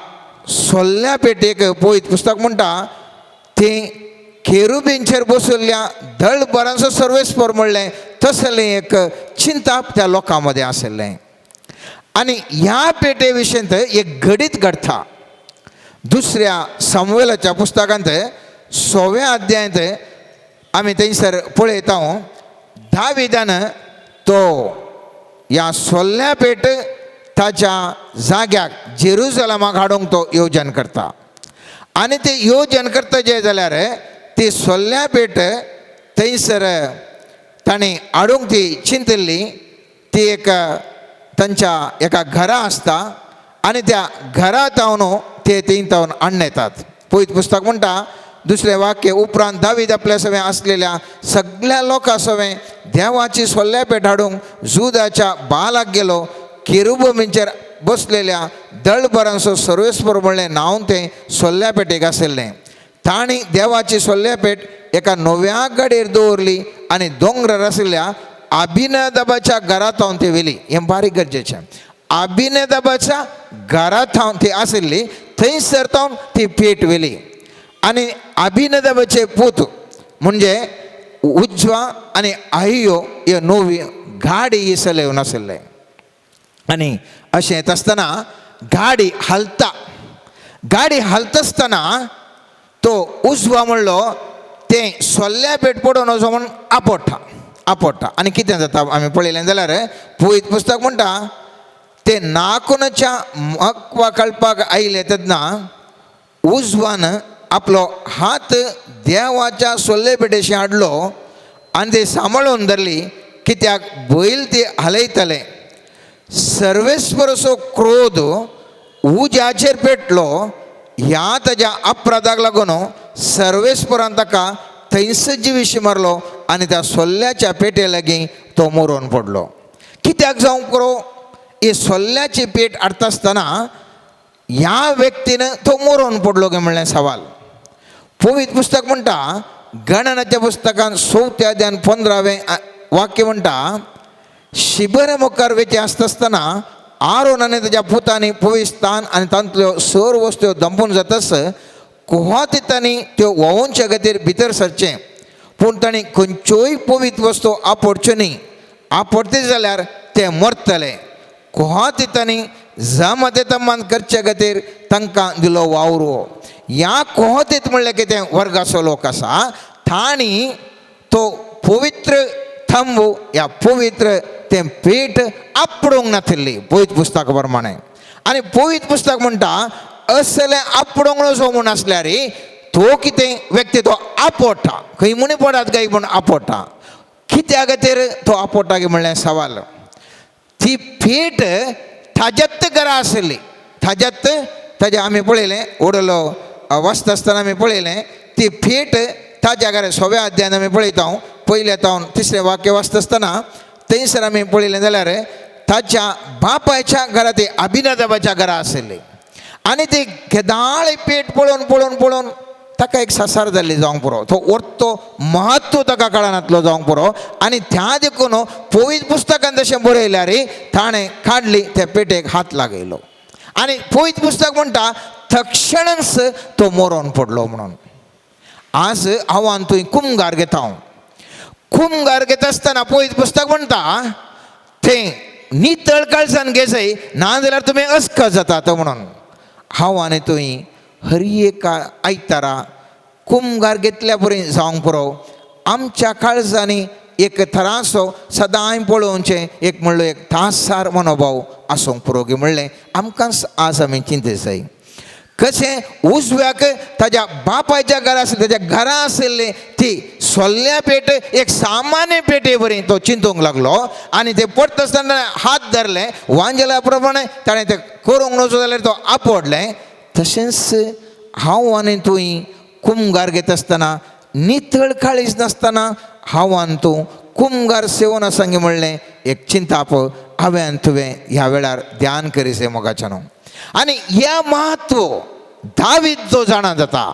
सोल्ल्या पेटेक पळयत पुस्तक म्हणटा तें केरुबींचेर बसयल्ल्या दळबरांचो सर्वेस्पर म्हणलें तसलें एक चिंताप त्या लोकां मदें आशिल्लें. आनी ह्या पेटे विशीं एक घडीत घडटा. दुसऱ्या सामुएलाच्या पुस्तकांत 6व्या अध्यायांत आमी थंयसर पळयता दाविदान तो ह्या सोल्ल्या पेट ताच्या जाग्याक जेरुसलेमाक हाडूंक तो येवजन करता. आनी ते येवजन करता जे जाल्यार ती सोल्ल्या पेट थंयसर ताणें हाडूंक ती चिंतिल्ली ती एक तांच्या एका घरा आसता आनी त्या घरांत ते थंय हाडून येतात. पळयत पुस्तक म्हणटा दुसरें वाक्य उपरांत दावीद आपल्या सवें आसलेल्या सगळ्या लोकां सवें देवाची सोल्ल्या पेट हाडूंक जुदाच्या बालाक गेलो. केरुबींचेर बसलेल्या दळबरांचो सर्वेस्पर म्हणलें नांव तें सोल्ल्या पेटेक आशिल्लें. तांणी देवाची सोल्ल्या पेट एका नव्या गाडयेर दवरली आनी दोंगरार आशिल्ल्या अभिनदाबाच्या घरांत हांव ती व्हेली. हें बारीक गरजेचें. अभिनदाबाच्या घरांत हांव ती आशिल्ली थंयसर तावन ती पेट व्हेली. आनी अभिनदाबाचे पूत म्हणजे उज्वा आनी अहियो ह्यो नवी गाडी चलयवन आशिल्ले. आनी अशें येत आसतना गाडी हलता आसतना तो उजवा म्हणलो तें सोल्ल्या पेट पडोवन वचो म्हूण आपडटा. आनी कितें जाता आमी पळयलें जाल्यार पळयत पुस्तक म्हणटा ते नाकुनाच्या मकवा कळपाक आयले तेन्ना उजवान आपलो हात देवाच्या सोल्ले पेटेशी हाडलो आनी ते सांबाळून धरली कित्याक बैल ती हलयतले. सर्वेस्पराचो क्रोध उज्याचेर पेटलो. ह्या ताज्या अपराधाक लागून सर्वेस्परान ताका थंयसर जिवीशी मारलो आनी त्या सोल्ल्याच्या पेटे लागीं तो मरोवन पडलो. कित्याक जावं करो ही सोल्ल्याची पेट हाडटा आसतना ह्या व्यक्तीन तो मरोवन पडलो काय म्हणलें सवाल. पवित्र पुस्तक म्हणटा गणनाच्या पुस्तकान 4व्या अध्यायान 15वें वाक्य म्हणटा शिबरे मुखार वेचे आसता आसतना आरोनाने ताच्या पुतांनी पवित्र स्थान आनी तांतल्यो सर वस्तू दंपून जातास कोहातीतांनी त्यो वोवोवचे खातीर भितर सरचें. पूण तांणी खंयच्योय पवित्र वस्तू आपडच्यो न्ही. आपडटे जाल्यार ते मरतले. कोहातीतांनी जमाते तमान करचे खातीर तांकां दिलो वावरो. ह्या कोहातीत म्हणलें कितें वर्गाचो लोक आसा तांणी तो पवित्र थंब ह्या पवित्र तें पेट आपडूंक नाथिल्ली पवित्र पुस्तका प्रमाणे. आनी पवित्र पुस्तक म्हणटा असले आपडोंक नजो म्हूण आसल्यार तो कितें व्यक्ती तो आपडटा. खंय म्हूण पडात गाय म्हूण आपडटा. कित्या खातीर तो आपडटा गे म्हणलें सवाल. ती पेट ताज्यात घरा आसली. ताजे आमी पळयलें ओडलो वाचता आसतना आमी पळयलें ती पेट ताज्या घरा 6व्या अध्यायान आमी पळयता पयल्या तावन 3रे वाक्य वाचता आसतना थंयसर आमी पळयलें जाल्यार ताच्या बापायच्या घरा ती अभिनदाबाच्या घरा आसली. आनी ती केदाळ पेट पळोवन ताका एक सासार जाल्ली जावंक पुरो. तो व्हडलो महत्व ताका कळनातलो जावंक पुरो. आनी त्या देखून पवित्र पुस्तकान तशें बरयल्यार ताणें काडली त्या पेटेक हात लागयलो आनी पवित्र पुस्तक म्हणटा तक्षणच तो मरोवन पडलो म्हणून. आज हांव आनी तुवें कुमगार घेता. कुमगार घेता आसतना पवित्र पुस्तक म्हणटा तें नितळ काळजान घेजय ना जाल्यार तुमी अस्क जातात म्हणून. हांव आनी तुवें हर एक आयतारा कुमगार घेतल्या परी जावंक पुरो. आमच्या काळजांनी एक थरासो सदां पळोवचें एक म्हणलो एक तासार मनोभाव आसूंक पुरो गे म्हणलें आमकां आज आमी चिंतीत जाय. कशें उजव्याक ताज्या बापायच्या घरा आसली ताज्या घरा आशिल्ली ती सोल्ल्या पेट एक सामान्य पेटे बरी तो चिंतूंक लागलो आनी ते पडटा आसतना हात धरले वांजेल्या प्रमाणे ताणें तें करूंक नजो जाल्यार तो आपडलें. तशेंच हांव आनी तुवें कुमगार घेता आसतना नितळ काळीज नासतना हांव आनी तूं कुमगार सेवना सांगे म्हणलें एक चिंताप हांवें तुवें ह्या वेळार ध्यान करीसे मोगाच्यानो. आनी ह्या महत्व दावीद जो जाणा जाता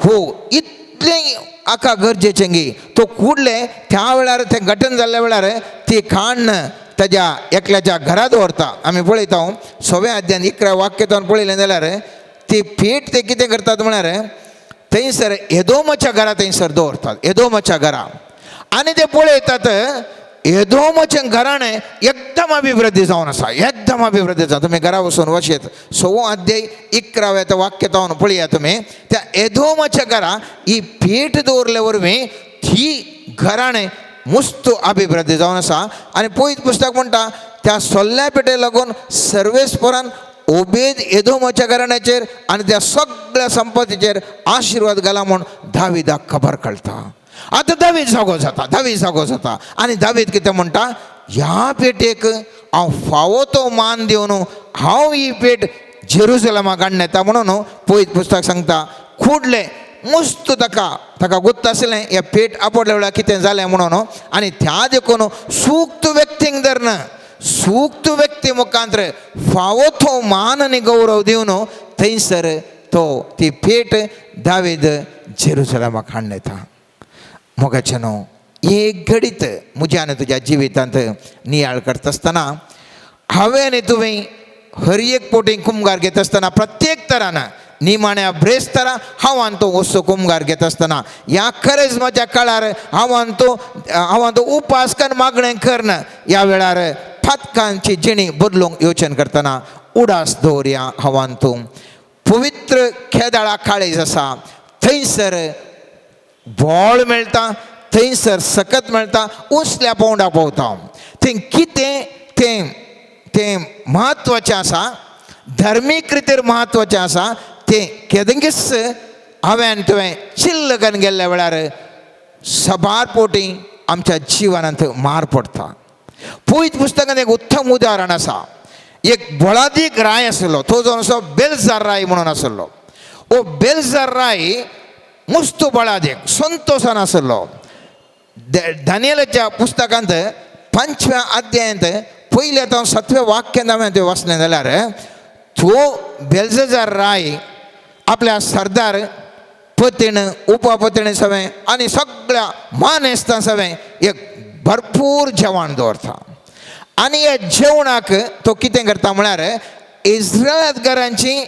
हो इतलें आका गरजेचें गी तो कुडले त्या वेळार तें घटन जाल्ल्या वेळार ती खाण ताज्या एकल्याच्या घरात व्हरता. आमी पळयता 6व्या अध्यायान 11 वाक्यान पळयलें जाल्यार ती पीठ ते कितें करतात म्हळ्यार थंयसर एदोमाच्या घरा थंयसर दवरतात, एदोमाच्या घरा. आनी ते पळयतात एदोमाचें घराणें एकदम अभिवृद्धी जावन आसा, एकदम अभिवृद्धी जावन. तुमी घरा वचून वाचयत 6वो अध्याय 11व्या वाक्यान पळया तुमी त्या एदोमाच्या घरा ही पीठ दवरले वरवीं ही घराणें मस्त अभिवृद्धी जावन आसा. आनी पयत पुस्तक म्हणटा त्या सोल्ल्या पेटे लागून सर्वेस्परान ओबेद एदोमाच्या घराण्याचेर आनी त्या सगळ्या संपत्तीचेर आशिर्वाद घाला म्हूण दाविदाक खबर कळटा. आतां दावीद जागो जाता आनी दावीद कितें म्हणटा, ह्या पेटेक हांव फावो तो मान दिवन हांव ही पेट जेरुसलेमाक हाडून येता म्हणून पयत पुस्तक सांगता. कुडले मस्त ताका गुत्त आसलें हें पेट आपडल्या वेळार कितें जालें म्हणून. आनी त्या देखून सूक्त व्यक्तींक धरन सूक्त व्यक्ती मुखांतर फावो तो मान आनी गौरव दिवन थंयसर तो ती पेट दावीद जेरुसलेमाक हाडून येता. मोगाच्यानो एक घडीत म्हज्या आनी तुज्या जिवितांत नियाळ करता आसतना हांवें आनी तुवें हर एक पोटींग कुमगार घेत आसतना प्रत्येक तरान निमाण्या ब्रेस्तारा हांवान तो वस्तू कुमगार घेत आसतना ह्या खरेजमाच्या काळार हांवान तो उपास करून मागणें करन ह्या वेळार फातकांची जिणी बदलूंक येवचें करतना उडास दवरया. हांवान तूं पवित्र खेदाळा काळीज आसा थंयसर बोळ मेळटा, थंयसर सकत मेळटा, उसल्या पोंडा पावता. थंय कितें तें म्हत्वाचें आसा, धर्मीक रितीर म्हत्वाचें आसा तें केदंगीस हांवें आनी तुवें चिल्ल करून गेल्ल्या वेळार सबार पोटी आमच्या जिवनांत मार पडटा. पयत पुस्तकांत एक उत्तम उदाहरण आसा. एक बोळादीक राय आसलो, तो जो असो बेलजार राय म्हणून आसलो. ओ बेलजार राय मस्त बळादीक संतोशान आसलो. दानियेलाच्या पुस्तकांत 5व्या अध्यायांत पयल्या तो 7व्या वाक्यान हांवें तें वाचलें जाल्यार तो बेलजार राय आपल्या सरदार पतीण उपपतीण सवें आनी सगळ्या मानेस्तां सवें एक भरपूर जेवण दवरता. आनी ह्या जेवणाक तो कितें करता म्हळ्यार इस्रायल घरांची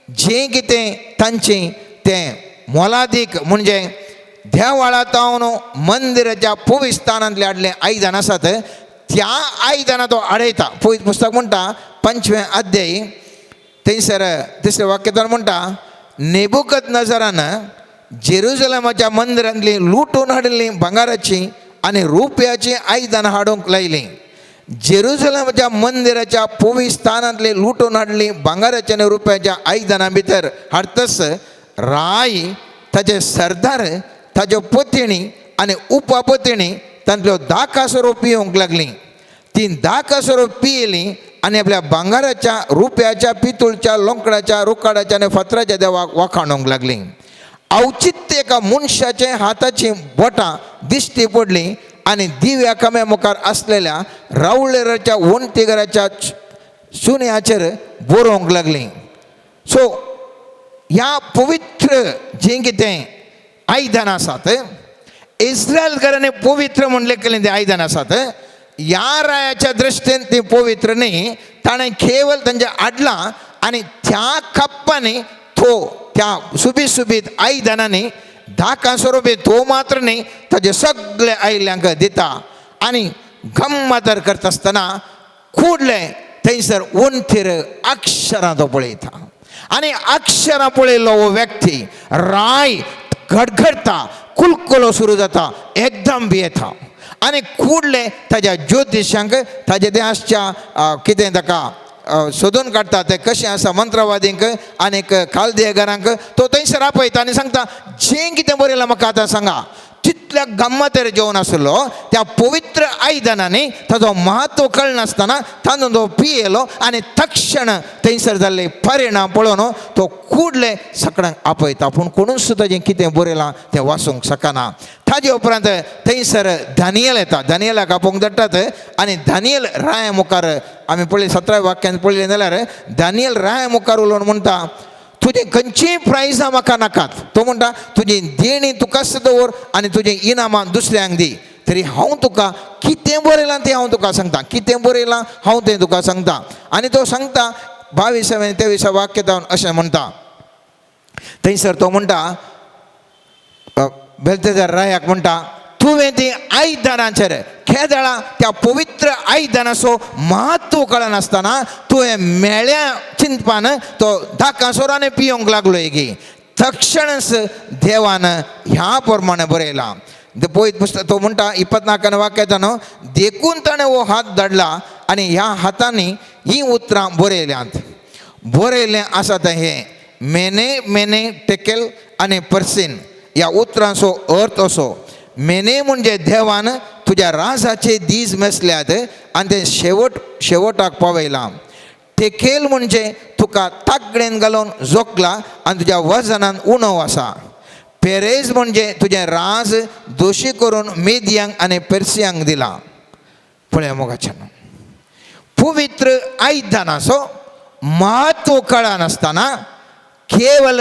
जें कितें तांचें तें मोलादीक म्हणजे देवाळांतावन मंदिराच्या पवित्र स्थानांतले हाडले आयदन आसात त्या आयदनां तो आडयता. पयत पुस्तक म्हणटा 5वें अध्याय थंयसर 3ऱ्या वाक्यान म्हणटा, नेबुकदनेझरान जेरुसलेमाच्या मंदिरांतली लुटून हाडिल्ली भांगाराची आनी रुपयाची आयदनां हाडूंक लायलीं. जेरुसलेमाच्या मंदिराच्या पवित्र स्थानांतली लुटून हाडली भांगाराच्या आनी रुपयाच्या आयदनां भितर हाडटस राय ताचे सरदार ताज्यो पत्नी आनी उपपत्नी तांतल्यो 10 कासरो पिवंक लागलीं. ती 10 कासरो पियेलीं आनी आपल्या भांगाराच्या रुपयाच्या पितूळच्या लोंकडाच्या रुखाडाच्या आनी फातराच्या देवाक वाखाणूंक लागलीं. औचित्य एका मनशाचे हाताची बोटां दिश्टी पडलीं आनी दिव्या काम्या मुखार आसलेल्या रावळेराच्या वणटीगराच्या सुन्याचेर बरोवंक लागलीं. सो ह्या पवित्र जें कितें आयदनां आसात इस्रायल घराणें पवित्र म्हूण लेखलें तें आयदन आसात. ह्या रायाच्या दृश्टीन ती पवित्र न्ही, ताणें केवळ तांच्या हाडलां आनी त्या कप्पांनी तो त्या सुबीत आयदनांनी 10 कासरो बी तो मात्र न्ही ताजे सगळे आयल्यांक दिता. आनी गम्मातर करता आसतना कुडले थंयसर वणटीर अक्षरां तो पळयता आनी अक्षरां पळयलो हो व्यक्ती राय घडघडता, कुलकुलो सुरू जाता, एकदम भियेता. आनी कुडले ताज्या ज्योतिशांक ताजे तें आसच्या कितें ताका सोदून काडटा तें कशें आसा मंत्रवादींक आनीक कालदेयकारांक तो थंयसर आपयता आनी सांगता जें कितें बरयलां म्हाका आतां सांगा. तितले कसल्या गम्मतेर जेवण आसलो त्या पवित्र आयदनांनी ताजो महत्व कळनासतना तांदूळ तो पियेलो आनी तक्षण थंयसर जाल्ले परिणाम पळोवन तो कुडले सगळ्यांक आपयता पूण कोणूच सुद्दां जें कितें बरयलां तें वाचूंक शकना. ताजे उपरांत थंयसर दानियल येता. दानियलाक आपोवंक धाडटात आनी दानियल राया मुखार आमी पळय 17 वाक्यांत पळयलें जाल्यार दानियल राया मुखार उलोवन म्हणटा तुजें खंयचीय प्रायजां म्हाका नाकात. तो म्हणटा तुजी देणी तुकाच दवर आनी तुजें इनामां दुसऱ्यांक दी. तरी हांव तुका कितें बरयलां तें हांव तुका सांगता. कितें बरयलां हांव तें तुका सांगता. आनी तो सांगता 22 आनी 23 वाक्यांत अशें म्हणटा. थंयसर तो म्हणटा बेल्तेजार रायाक म्हणटा तुवें ती आयदनांचेर खेदळा त्या पवित्र आयदनाचो महत्व कळनासतना तुवें मेळ्या चिंतपान तो धाकासोरांनी पियोंक लागलो एगी. तक्षणच देवान ह्या प्रमाणे बरयलां. पळयत पुस्तक तो म्हणटा 24 वाक्यान देखून ताणें हो हात धाडला आनी ह्या हातांनी ही उतरां बरयल्यांत. बरयलें आसा तें हें मेने मेने टेकेल आनी पर्सीन ह्या उतरांचो अर्थ असो. मेने म्हणजे देवान तुज्या राजाचे दीस मेसल्यात आनी ते शेवटाक पावयलां. टेकेल म्हणजे तुका ताकडेन घालून जोखला आनी तुज्या वजनान उणव आसा. पेरेज म्हणजे तुजें राज दोशी करून मेदियांक आनी पेर्सियांक दिलां. पळय मोगाच्यान पवित्र आयदनाचो महत्व कळनासतना केवल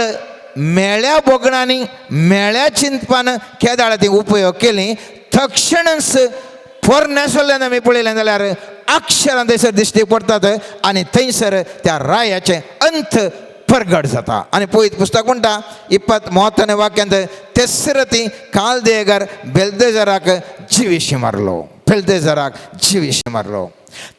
मेळ्या बोगणांनी मेळ्या चिंतपान केदाळांती उपयोग केली. तक्षणच पोरण्यासोल्ल्यान आमी पळयलें जाल्यार अक्षरां थंयसर दिश्टी पडटात आनी थंयसर त्या रायाचे अंत प्रगट जाता. आनी पळयत पुस्तक म्हणटा 23 वाक्यांत तेसरती कालदेगार बेल्तेजाराक जिवीशी मारलो. बेल्तेजाराक जिवीशी मारलो.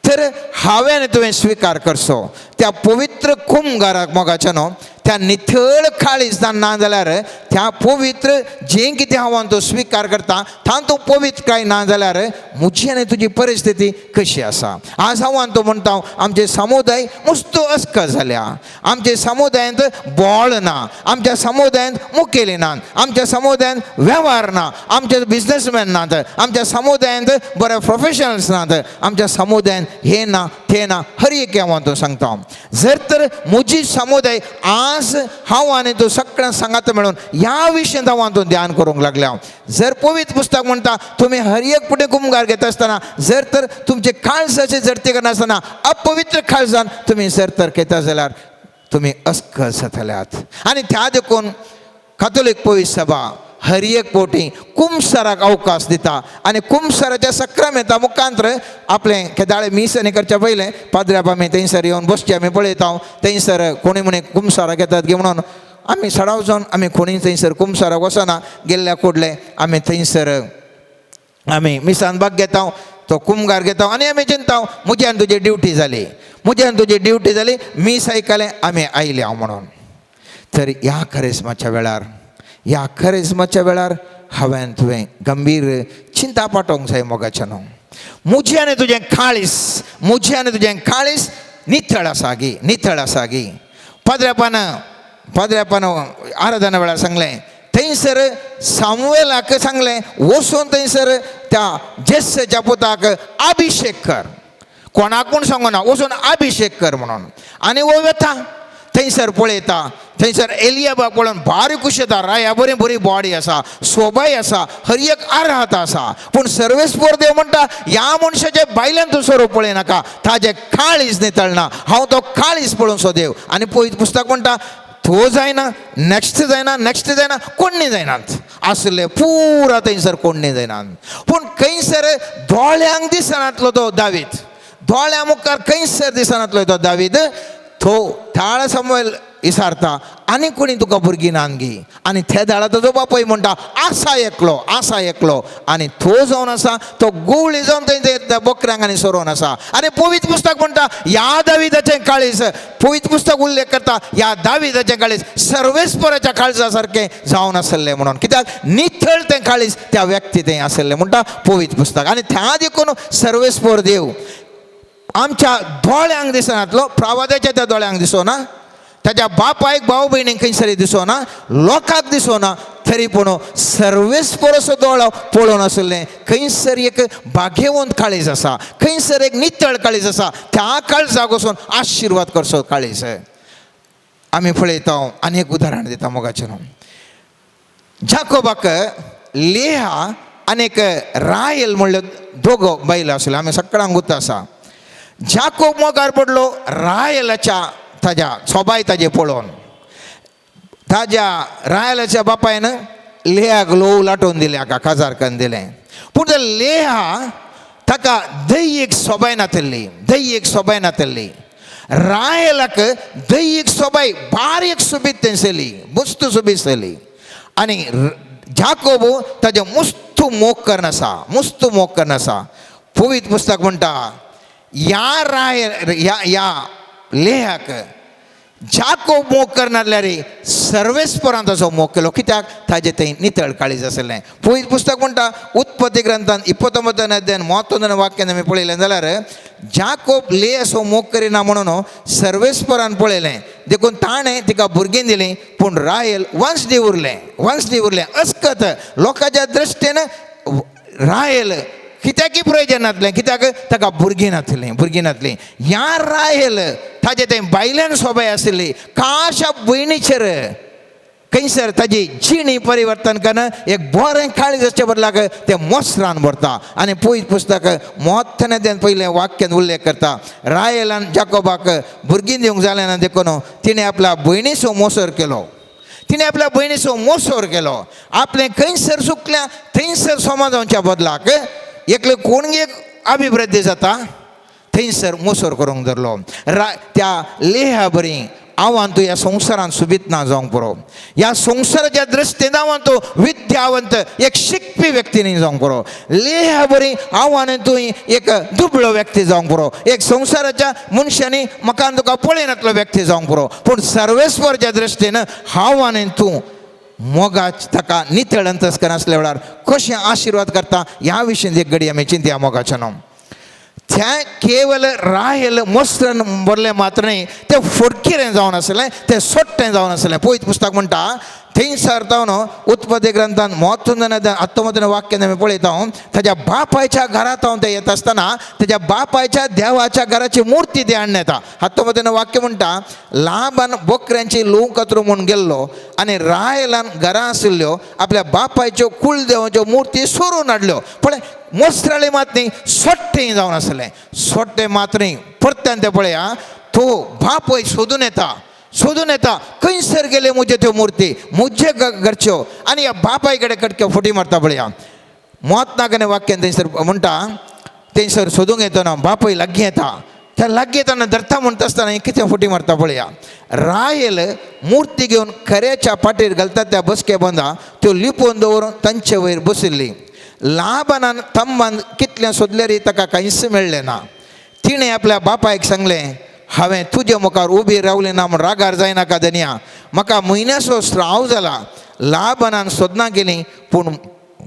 तर हांवें तुवें स्विकार करचो त्या पवित्र कुंभाराक मोगाच्या न्हू त्या नितळ काळीज ना जाल्यार त्या पवित्र जें कितें हांव तो स्विकार करता तातूंत पवित्र कांय ना जाल्यार म्हजी आनी तुजी परिस्थिती कशी आसा. आज हांव तो म्हणटा आमचे समुदाय मस्तो अस्क जाल्या. आमच्या समुदायांत बोळ ना. आमच्या समुदायांत मुखेली नात. आमच्या समुदायांत वेव्हार ना. आमचे बिझनेसमॅन नात. आमच्या समुदायांत बरे प्रोफेशनल्स नात. आमच्या समुदायांत हे ना ते ना हर एक हांव तो सांगता. जर तर म्हजी समुदाय आज हांव आनी तूं सगळ्यां सांगात मेळून ह्या विशयान हांव तो ध्यान करूंक लागल्या. जर पवित्र पुस्तक म्हणटा तुमी हर एक फुडें कुंभार घेता आसतना जर तर तुमचे काळजाचे जडती करनासतना अपवित्र काळजान तुमी जर तर घेता जाल्यार तुमी अस्क जातल्यात. आनी त्या देखून कातोलीक पवित्र सभा हर एक पोटी कुंभसाराक अवकाश दिता आनी कुंभसाराच्या सक्रामेता मुखांतर आपले केदाळे मीस आनी करच्या पयलें पाद्र्याप आमी थंयसर येवन बसचे आमी पळयता. थंयसर कोणी म्हणे कुंभसाराक येतात गे म्हणून आमी सडाव जावन आमी कोणी थंयसर कुंभसाराक वचना. गेल्ल्या कोडले आमी थंयसर आमी मिसान भाग घेता. तो कुंभार घेता आनी आमी चिंता म्हज्यान तुजी ड्युटी जाली. म्हज्यान तुजी ड्युटी जाली. मीस आयकलें आमी आयले हांव म्हणून. तर ह्या करिस्माच्या वेळार हांवें तुवें गंभीर चिंता पाटोवंक जाय मोगाच्या न्हू. म्हजें आनी तुजें काळीज नितळ आसा गी. पाद्र्यापान आराधना वेळार सांगलें थंयसर सामुएलाक सांगलें वचून थंयसर त्या जेस्सेच्या पुताक अभिशेक कर. कोणाक पूण सांगना वचून अभिशेक कर म्हणून. आनी वो वता थंयसर पळयता. थंयसर एलियाबाक पळोवन बारीक खुशी येता. राया बरी बॉडी आसा. सोबाय आसा. हर एक अर्हत आसा. पूण सर्वेस्पर देव म्हणटा ह्या मनशाचे बायल्यान तूं स्वरूप पळय नाका. ताजे काळीज नितळना. हांव तो काळीज पळोवन सो देव. आनी पळयत पुस्तक म्हणटा तो जायना नेक्स्ट जायना कोण्णी जायनात. आसले पुरा थंयसर कोण्णी जायनात. पूण खंयसर दोळ्यांक दिसनातलो तो दावीद. दोळ्या मुखार खंयसर दिसनातलो तो दावीद. तो थाळ सामुएल इसारता आनी कोणी तुका भुरगीं नानगी. आनी त्या दाळा ताजो बापूय म्हणटा आसा एकलो आनी तो जावन आसा तो गुवळी जावन थंय बकऱ्यांक आनी सोरोवन आसा. आनी पवित्र पुस्तक म्हणटा ह्या दाविदाचें काळीज पवित्र पुस्तक उल्लेख करता ह्या दाविदाचें काळीज सर्वेस्पराच्या काळजा सारकें जावन आसलें म्हणून. कित्याक नितळ तें काळीज त्या व्यक्ती थंय आसलें म्हणटा पवित्र पुस्तक. आनी त्या देखून सर्वेस्पर देव आमच्या दोळ्यांक दिसनातलो. प्रावाद्याच्या त्या दोळ्यांक दिसोना. ताच्या बापायक भाव भयणीक खंयसरी दिसोना. लोकांक दिसोना. तरी पूण सर्वेस परस दोळो पळोवन आसलें खंयसर एक बागेवंत काळीज आसा खंयसर एक नितळ काळीज आसा त्या काळजाक वचून आशिर्वाद करचो काळीज आमी पळयता आनी एक उदाहरण दिता मोगाचें जाकोबाक लेहा आनी एक राहेल म्हणल्यो दोगो बायलो आसल्यो आमी सकाळांक उत आसा जाकोब मोगार पडलो राहेलाच्या ताज्या सोबाय ताजे पळोवन ताज्या राहेलाच्या बापायन लेहाक लोव लाटोवन दिलें हाका काजार करून दिलें पूण लेहा ताका दैयीक सोबाय नातिल्ली राहेलाक दैयीक सोबाय बारीक सुबीत तेंसली मस्त सुबीत आसली आनी जाकोब ताजे मस्त मोग करन आसा पवित्र पुस्तक म्हणटा या लेहाक जाकोब मोग करनासल्यार सर्वेस्परान ताचो मोग केलो कित्याक ताजे थंय नितळ काळीज आसलें पवित्र पुस्तक म्हणटा उत्पत्ती ग्रंथान 29 अध्यायान 31 वाक्यान आमी पळयलें जाल्यार जाकोब लेहाचो मोग करिना म्हणून सर्वेस्परान पळयलें देखून ताणें तिका भुरगीं दिलीं पूण राहेल वंश दिवरलें अस्कत लोकांच्या दृश्टेन राहेल कित्याकी प्रयोजन नासलें कित्याक ताका भुरगीं नासलीं ह्या राहेल ताजे थंय बायल्यान सोबाय आशिल्ली काशा भयणीचेर खंयसर ताजी जिणी परिवर्तन करून एक बरें काळीज आसचे बदलाक ते मोसरान भरता आनी पवित्र पुस्तक 33 पयलें वाक्यान उल्लेख करता राहेलान जाकोबाक भुरगीं दिवंक जालें देखून तिणें आपल्या भयणीचो मोसोर केलो आपलें खंयसर चुकल्या थंयसर समाजांच्या बदलाक एकले कोणगेक अभिवृद्धी जाता थंयसर मोसोर करूंक धरलो त्या लेहा बरी आव्हान तूं ह्या संवसारान सुबीत ना जावंक पुरो ह्या संवसाराच्या दृश्टीन आव्हान तूं विद्यावंत एक शिकपी व्यक्ती न्ही जावंक पुरो लेहा बरी आव्हान तूं एक दुबळो व्यक्ती जावंक पुरो एक संवसाराच्या मनशांनी म्हाका तुका पळयनातलो व्यक्ती जावंक पुरो पूण सर्वेस्वरच्या दृश्टीन आव्हान तूं मोगाच ताका नितळ अंतस्करण आसल्या वेळार कशें आशिर्वाद करता ह्या विशीं एक घडी आमी चिंतया मोगाचें न्हू त्या केवल राहेल मोसरान बरलें मात्र न्ही तें फडकिरें जावन आसलें तें सोट्टें जावन आसलें पवित्र पुस्तक म्हणटा थंयसर जावन उत्पत्ती ग्रंथान 19 वाक्यान आमी पळयता ताज्या बापायच्या घरांत हांव ते येता आसतना ताज्या बापायच्या देवाच्या घराची मुर्ती ते हाडून येता 19 वाक्य म्हणटा लाबान बकऱ्यांची लूं कतरू म्हूण गेल्लो आनी राहेलान घरां आशिल्ल्यो आपल्या बापायच्यो कुलदेवाच्यो मुर्ती सोडून हाडल्यो पळय मोसराळी मात न्ही सोट्टें जावन आसलें सोट्टें मात न्ही परत्यान ते पळया तो बापय सोदून येता खंयसर गेले मुजे त्यो मुर्ती मुजे घरच्यो आनी ह्या बापाय कडेन कटक्यो फुटी मारता पळया मोतनागने वाक्यान थंयसर म्हणटा थंयसर सोदूंक येतना बापय लागीं येता त्या लागीं येताना धरता म्हणटा आसतना कितें फुटी मारता पळया राहेल मुर्ती घेवन खऱ्याच्या पाटीर घालतात त्या बसके बंदा त्यो लिपोवन दवरून तांचे वयर बशिल्ली लाबानान तंबान कितलें सोदल्यार ताका कांयच मेळ्ळें ना तिणें आपल्या बापायक सांगलें हांवें तुजे मुखार उबी रावलें ना म्हूण रागार जायनाका धन्या म्हाका म्हयन्याचो स्राव जाला लाबानान सोदना गेलीं पूण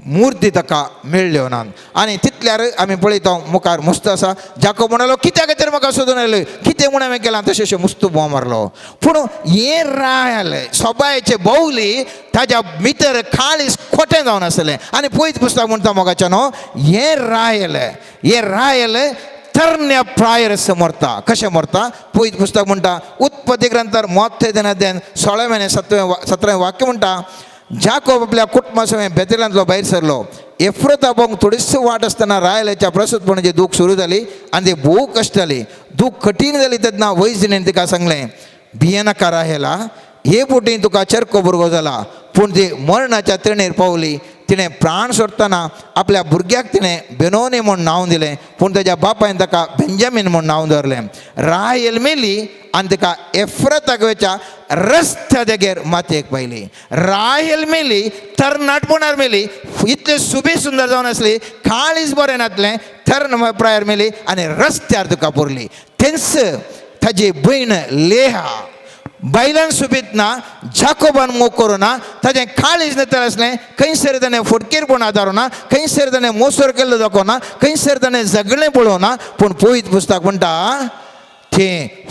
मुर्ती ताका मेळ्ळ्यो ना आनी तितल्यार आमी पळयता मुखार मुस्त आसा जाकोब म्हणलो कित्या खातीर म्हाका सोदून आयले कितें म्हूण हांवें केलां तशें मुस्त बोव मारलो पूण हें राहेल सोबायचे भोवली ताज्या भितर काळीज खोटें जावन आसलें आनी पयत पुस्तक म्हणटा मोगाचें न्हू हें राहेल तरण्या प्रायरस मरता कशें मरता पयत पुस्तक म्हणटा उत्पत्ती ग्रंथार 33 अध्यायान 17 वाक्य म्हणटा जाकोब आपल्या कुटुंबा समेत बेतेलांतलो भायर सरलो एफ्रोता भोंग थोडीशी वाट आसतना राहेलाच्या प्रसूतपणाची दूख सुरू जाली आनी ती भोव कश्ट जाली दूख कठीण जाली तेन्ना वैजणेन तिका सांगलें भियेनाका राहेला हे पोटी तुका चरको भुरगो जाला पूण ती मरणाच्या तणेर पावली तिणें प्राण सोडटना आपल्या भुरग्याक तिणें बेनोनी म्हूण नांव दिलें पूण ताज्या बापायन ताका बेंजामीन म्हूण नांव दवरलें राहेल मेली आनी तिका एफ्रोताच्या रस्त्या देगेर मातयेक पायली राहेल मेली तरणाटपणार मेली इतलें सुबी सुंदर जावन आसली काळीज बरें नासलें तरण प्रायर मेली आनी रस्त्यार तुका पुरली थंयच ताजी भयण लेहा बायलान सुबीत ना जाकोबान मोग करूं ना ताजें काळीज नेतर आसलें खंयसर ताणें फुडकीरपण आदारूं ना खंयसर ताणें मोसोर केल्लो दाखोवना खंयसर ताणें झगडलें पळोवना पूण पवित्र पुस्तक म्हणटा ते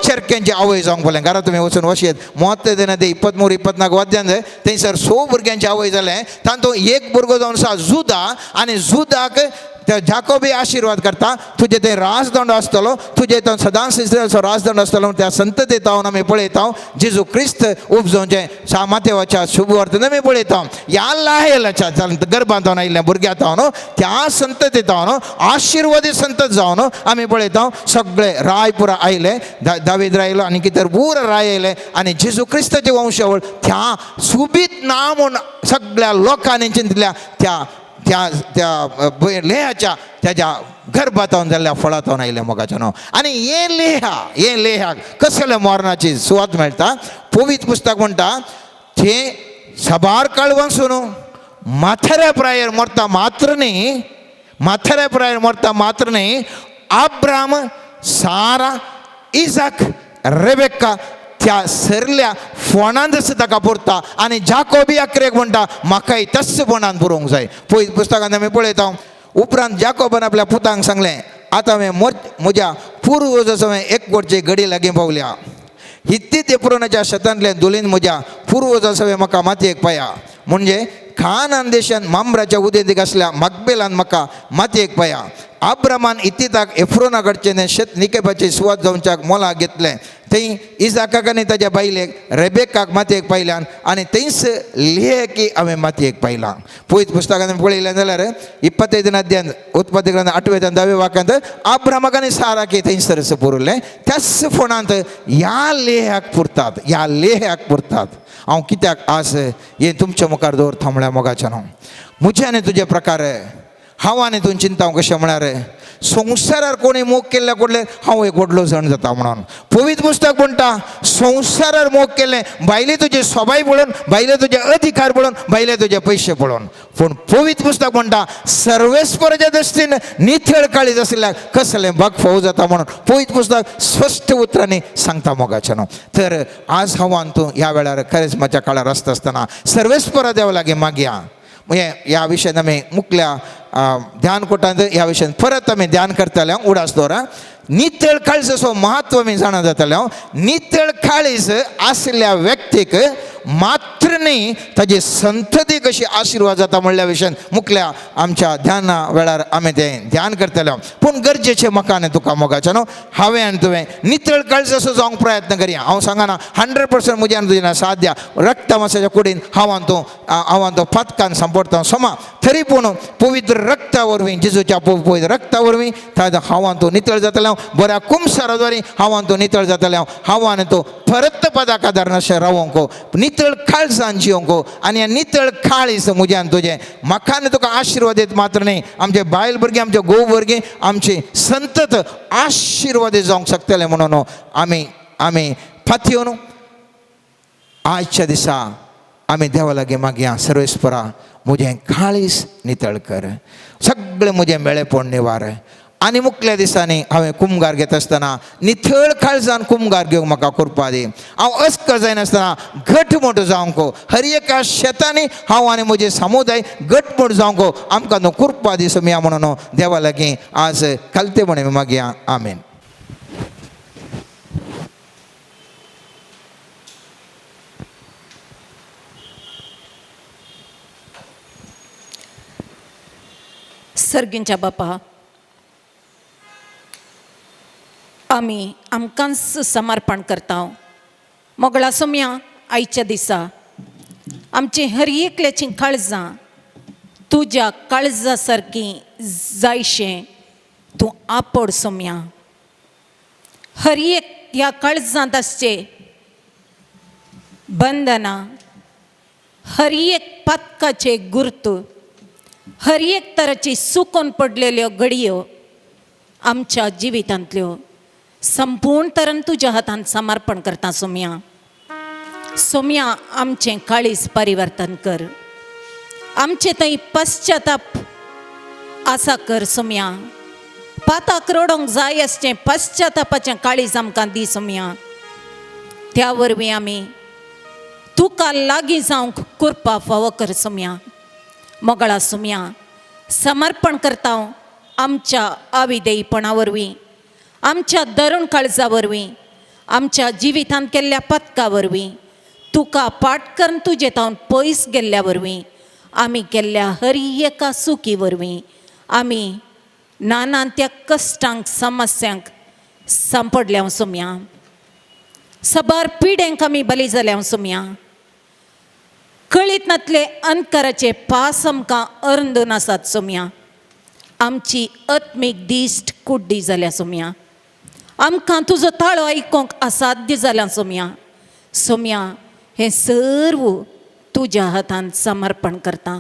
चरक्यांची आवय जावंक पडलें घरा तुमी वचून वशेत मोत्ते देना ते 23-24 वाद्यान थंयसर 100 भुरग्यांची आवय जालें तातूंत एक भुरगो जावन आसा जुदा आनी जुदाक त्या जाकोबी आशिर्वाद करता तुजे ते राजदंड आसतलो तुजे तो सदांच इस्रायलचो राजदंड आसतलो त्या संततेत हांव आमी पळयता जेजू क्रिस्त उपजोवचें मातेवाच्या शुभ वर्तन आमी पळयता ह्या लायलाच्या गर्भांत आयिल्ल्या भुरग्यात हांव न्हू त्या संततेत हांव न्हू आशिर्वादी संतत जावन आमी पळयता सगळे राय पुरा आयले दावीद रायलो आनी कितें पूर राय आयले आनी जेजू क्रिस्ताचे वंशावळ त्या सुबीत ना म्हूण सगळ्या लोकांनी चिंतल्या त्या त्या त्या लेहाच्या त्याच्या गर्भांत जाल्ल्या फळांत आयले मोगाचें न्हू आनी हे लेहाक कसले मरणाची सुवात मेळटा पवित्र पुस्तक म्हणटा ते सबार कळवसून माथऱ्या प्रायर मरता मात्र न्ही अब्राम सारा इजाक रेबेक्का त्या सरल्या फोंडांत ताका पुरता आनी जाकोबी अक्रेक म्हणटा म्हाकाय तस फोंडांत पुरोवंक जाय पयलीं पुस्तकांत आमी पळयता उपरांत जाकोबान आपल्या पुतांक सांगलें आतां म्हज्या पुर्वजाचो एक वटची घडी लागीं पावल्या हित्तीत एप्रोनाच्या शेतांतल्या धुलीन म्हज्या पुर्वजाचो म्हाका मातयेक पाया म्हणजे खानान देशांत मांबराच्या उदेंतीक आसल्या मकबेलान म्हाका मातयेक पाया अब्रामान इत्तिताक एफ्रोना कडच्यान शेत निकेपाची सुवात जावच्याक मोलाक घेतलें थंय इजाकाक आनी ताच्या बायलेक रेबेकाक मातयेक पायल्यान आनी थंयच लेकी हांवें मातयेक पायलां पयलीं पुस्तकांत पळयलें जाल्यार 25 अध्याय उत्पत्ती ग्रंथ 8-10 वाक्यांत अब्रामाक आनी साराक थंयसरच पुरलें त्याच फोंडांत ह्या लेहाक पुरतात हांव कित्याक आज हें तुमच्या मुखार दवरता म्हळ्यार मोगाचें न्हू म्हजे आनी तुजे प्रकार हांव आनी तुवें चिंता कशें म्हळ्यार संवसारार कोणी मोग केल्ल्या कडले हांव एक व्हडलो जण जाता म्हणून पवित्र पुस्तक म्हणटा संवसारार मोग केल्लें भायले तुजे स्वभाव पळोवन भायले तुजे अधिकार पळोवन भायले तुजे पयशे पळोवन पूण पवित्र पुस्तक म्हणटा सर्वेस्पराच्या दृश्टीन नितळ काळीज आसल्याक कसलें भग फोव जाता म्हणून पवित्र पुस्तक स्पश्ट उतरांनी सांगता मोगाचें न्हू तर आज हांव आनी तूं ह्या वेळार करिस्माच्या काळार आसता आसतना सर्वेस्परा देवा लागीं मागया ह्या विशयान आमी मुखल्या ध्यान कोटांत ह्या विशयान परत आमी ध्यान करतले उडास दवरा नितळ काळजाचो महत्व आमी जाणा जातले नितळ काळीज आसल्या व्यक्तीक मात्र न्ही ताची संतती कशी आशिर्वाद जाता म्हणल्या विशयान मुखल्या आमच्या ध्याना वेळार आमी तें ध्यान करतले पूण गरजेचें म्हाका आनी तुका मोगाचें न्हू हांवें आनी तुवें नितळ काळजाचो जावंक प्रयत्न करया हांव सांगना 100% म्हज्या आनी तुजें साथ द्या रक्त मासाच्या कुडीन हांव आनी तूं पथकान सांपडता सोमा तरी पूण पवित्र रक्ता वरवीं जेजूच्या पवित्र रक्ता वरवीं हांव आनी तूं नितळ जातलें बऱ्या कुमसाराद्वारे हांव आनी तूं नितळ जातलें हांव आनी तूं परत पदाक आदार अशें रावोंक नितळ काळजान जियोंक आनी ह्या नितळ काळीज म्हज्यान तुजें म्हाका आनी तुका आशिर्वादीत मात्र न्ही आमचे बायल भुरगीं आमचे घोव भुरगीं आमची संतत आशिर्वादीत जावंक शकतले म्हणून आमी फातयोन आजच्या दिसा आमी देवा लागीं मागया सर्वेस्परा म्हजें काळीज नितळ कर सगळें म्हजें मेळेपण निवार आनी मुखल्या दिसांनी हांवें कुमगार घेता आसतना नितळ काळजान कुमगार घेवंक म्हाका करपा दी हांव अस्क जायनासतना घटमूट जावंक हर एका शेतांनी हांव आनी म्हजे समुदाय घटमूट जावंक आमकां न्हू करपा दी सोम्या म्हणून देवा लागीं आज कालतेपणी मागया आमेन. सर्गींच्या बापा आमी आमकांच समर्पण करता मोगळा सोम्या आयच्या दिसा आमची हर एकल्याची काळजां तुज्या काळजा सारकी जायशें तूं आपड सोम्या हर एक ह्या काळजांत आसचे बंधनां हर एक पथकाचे गुर्त हर एक तराची सुकून पडलेल्यो घडयो आमच्या जिवितांतल्यो संपूर्ण तरेन तुज्या हातांत समर्पण करता सोम्या आमचें काळीज परिवर्तन कर आमचे थंय पश्चाताप आसा कर सोम्या पाताक रडोंक जाय आसचें पश्चातापाचें काळीज आमकां दी सोम्या त्या वरवीं आमी तुका लागीं जावंक करपा फावो कर सोम्या मोगळा सोम्या समर्पण करता आमच्या अविधेयपणा वरवीं आमच्या दरुण काळजा वरवीं आमच्या जिवितांत केल्ल्या पथका वरवीं तुका पाठ करून तुजे तावन पयस गेल्ल्या वरवीं आमी केल्ल्या हर एका सुखी वरवीं आमी नानान त्या कश्टांक समस्यांक सांपडल्या सुम्या सबार पिडेंक आमी बली जाल्या सुम्या कळीत नातले अंतकाराचे पास आमकां अरुंदून आसात सुम्या आमची आत्मीक दिश्ट कुड्डी जाल्या सुम्या आमकां तुजो ताळो आयकोंक असाध्य जाल्या सोम्या हें सर्व तुज्या हातांत समर्पण करता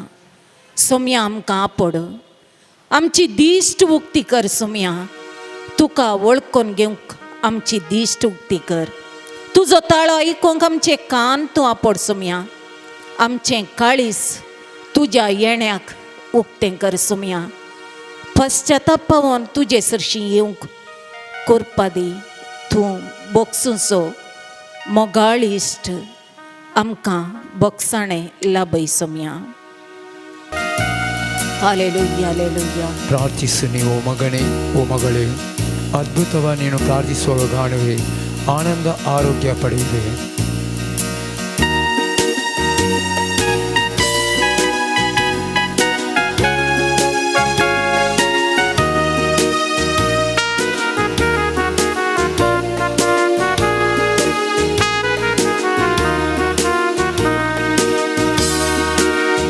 सोम्या आमकां आपड आमची दिश्ट उक्ती कर सोम्या तुका वळखून घेवंक आमची दिश्ट उक्ती कर तुजो ताळो आयकोंक आमचे कान तूं आपड सोम्या आमचें काळीस तुज्या येण्याक उक्तें कर सोम्या पश्चाताप पावोन तुजे सरशी येवंक कोरपा दी तूं बोगसूंचो मोगाळ इश्ट आमकां बोगसाणें लाभय सोम्या हालेलुया हालेलुया ಪ್ರಾರ್ಥಿಸು ನೀವು ಮಗನೇ ಓ ಮಗಳೇ ಅದ್ಭುತವಾಗಿ ನೀನು ಪ್ರಾರ್ಥಿಸುವಾಗ ಕಾಣುವೆ ಆನಂದ ಆರೋಗ್ಯ ಪಡೆಯುವೆ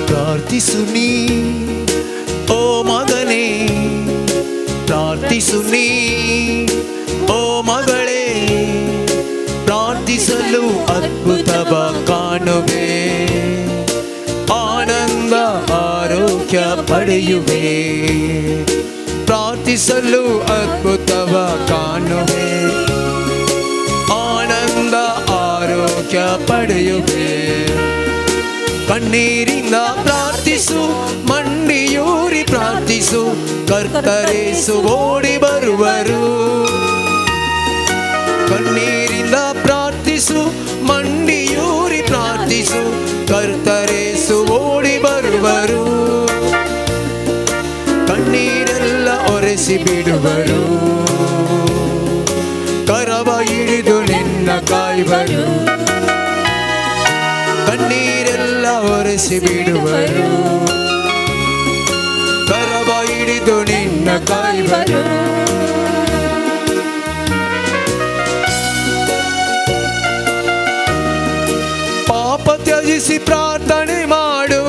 ಪ್ರಾರ್ಥಿಸು ನೀ ಓ ಮಗನೇ ಪ್ರಾರ್ಥಿಸು ನೀ ಓ ಮಗಳೇ ಪ್ರಾರ್ಥಿಸಲು ಅದ್ಭುತವ ಕಾಣುವೆ ಆನಂದ ಆರೋಗ್ಯ ಪಡೆಯುವೆ ಪ್ರಾರ್ಥಿಸಲು ಅದ್ಭುತವ ಕಾಣುವೆ ಆನಂದ ಆರೋಗ್ಯ ಪಡೆಯುವೆ ಕಣ್ಣೀರಿಂದ ಪ್ರಾರ್ಥಿಸು ಮಂಡಿಯೂರಿ ಪ್ರಾರ್ಥಿಸು ಕರ್ತರೇಸು ಓಡಿ ಬರುವರು ಕಣ್ಣೀರಿಂದ ಪ್ರಾರ್ಥಿಸು ಮಂಡಿಯೂರಿ ಪ್ರಾರ್ಥಿಸು ಕರ್ತರೇಸು ಓಡಿ ಬರುವರು ಕಣ್ಣೀರೆಲ್ಲ ಒರೆಸಿ ಬಿಡುವರು ಕರವ ಹಿಡಿದು ನಿನ್ನ ಕಾಯುವರು ಕಣ್ಣೀರೆಲ್ಲ ಒರೆಸಿ ಬಿಡುವರು ಕರವ ಹಿಡಿದು ನಿನ್ನ ಕಾಯುವರು ಪಾಪ ತ್ಯಜಿಸಿ ಪ್ರಾರ್ಥನೆ ಮಾಡು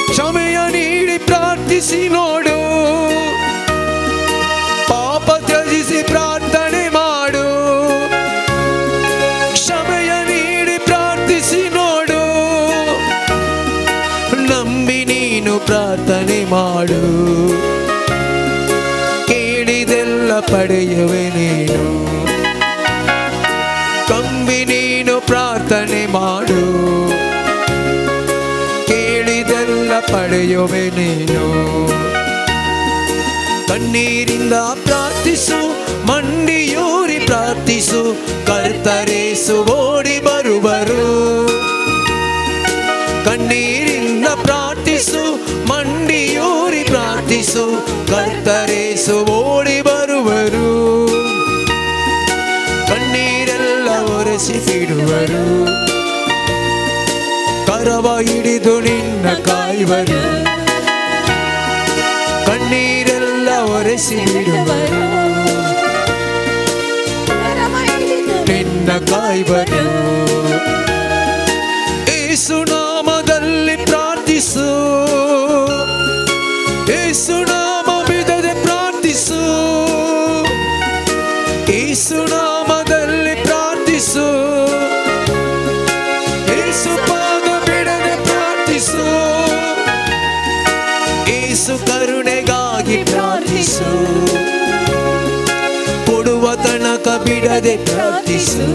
ಕ್ಷಮೆಯ ನೀಡಿ ಪ್ರಾರ್ಥಿಸಿ ನೋಡು ಪಾಪ ತ್ಯಜಿಸಿ ಪ್ರಾರ್ಥನೆ ಮಾಡು ಕ್ಷಮೆಯ ನೀಡಿ ಪ್ರಾರ್ಥಿಸಿ ನೋಡು ನಂಬಿ ನೀನು ಪ್ರಾರ್ಥನೆ ಮಾಡು ಕೇಳಿದೆಲ್ಲ ಪಡೆಯುವೆ ನೀನು ಕಂಬಿ ನೀನು ಪ್ರಾರ್ಥನೆ ಮಾಡು ಕೇಳಿದೆಲ್ಲ ಪಡೆಯುವೆ ನೀನು ಕಣ್ಣೀರಿಂದ ಪ್ರಾರ್ಥಿಸು ಮಂಡಿಯೂರಿ ಪ್ರಾರ್ಥಿಸು ಕರ್ತರೇಸು ಓಡಿ ಬರುವರು ಕಣ್ಣೀರಿಂದ ಪ್ರಾರ್ಥಿಸು ಮಂಡಿಯೂರಿ ಪ್ರಾರ್ಥಿಸು ಕರ್ತರೇಸು ಓಡಿ ಬರುವರು ಕಣ್ಣೀರೆಲ್ಲ ಒರೆಸಿ ಬಿಡುವರು ಕರವ ಹಿಡಿದು ನಿನ್ನ ಕಾಯುವರು ಕಣ್ಣೀರೆಲ್ಲ ಒರೆಸಿ ಬಿಡುವರು ನಿನ್ನ ಕಾಯುವರು ಯೇಸು ನಾಮದಲ್ಲಿ ಪ್ರಾರ್ಥಿಸು ಯೇಸು ನಾಮ ಬಿಡದೆ ಪ್ರಾರ್ಥಿಸು ಯೇಸು ನಾಮದಲ್ಲಿ ಪ್ರಾರ್ಥಿಸು ಯೇಸು ಪಾದ ಬಿಡದೆ ಪ್ರಾರ್ಥಿಸು ಯೇಸು ಕರುಣೆಗಾಗಿ ಪ್ರಾರ್ಥಿಸು ಕೊಡುವ ತನಕ ಬಿಡದೆ ಪ್ರಾರ್ಥಿಸು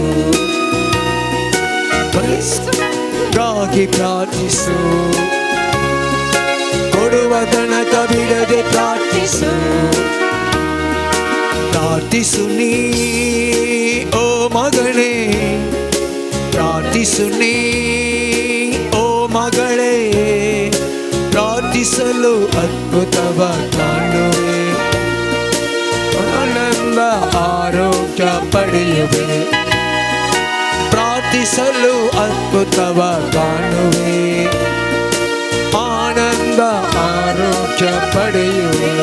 ಗಾಗಿ ಪ್ರಾರ್ಥಿಸು ಕೊಡುವ ತನಕ ಬಿಡದೆ ಪ್ರಾರ್ಥಿಸು ಪ್ರಾರ್ಥಿಸು ನೀ ಓ ಮಗನೇ ಪ್ರಾರ್ಥಿಸು ನೀ ಓ ಮಗಳೇ ಪ್ರಾರ್ಥಿಸಲು ಅದ್ಭುತವ ಕಾಣುವೆ ಆನಂದ ಆರೋಗ್ಯ ಪಡೆಯುವೆ ಪ್ರಾರ್ಥಿಸಲು ಅದ್ಭುತವ ಕಾಣುವೆ ಆನಂದ ಆರೋಗ್ಯ ಪಡೆಯುವೆ.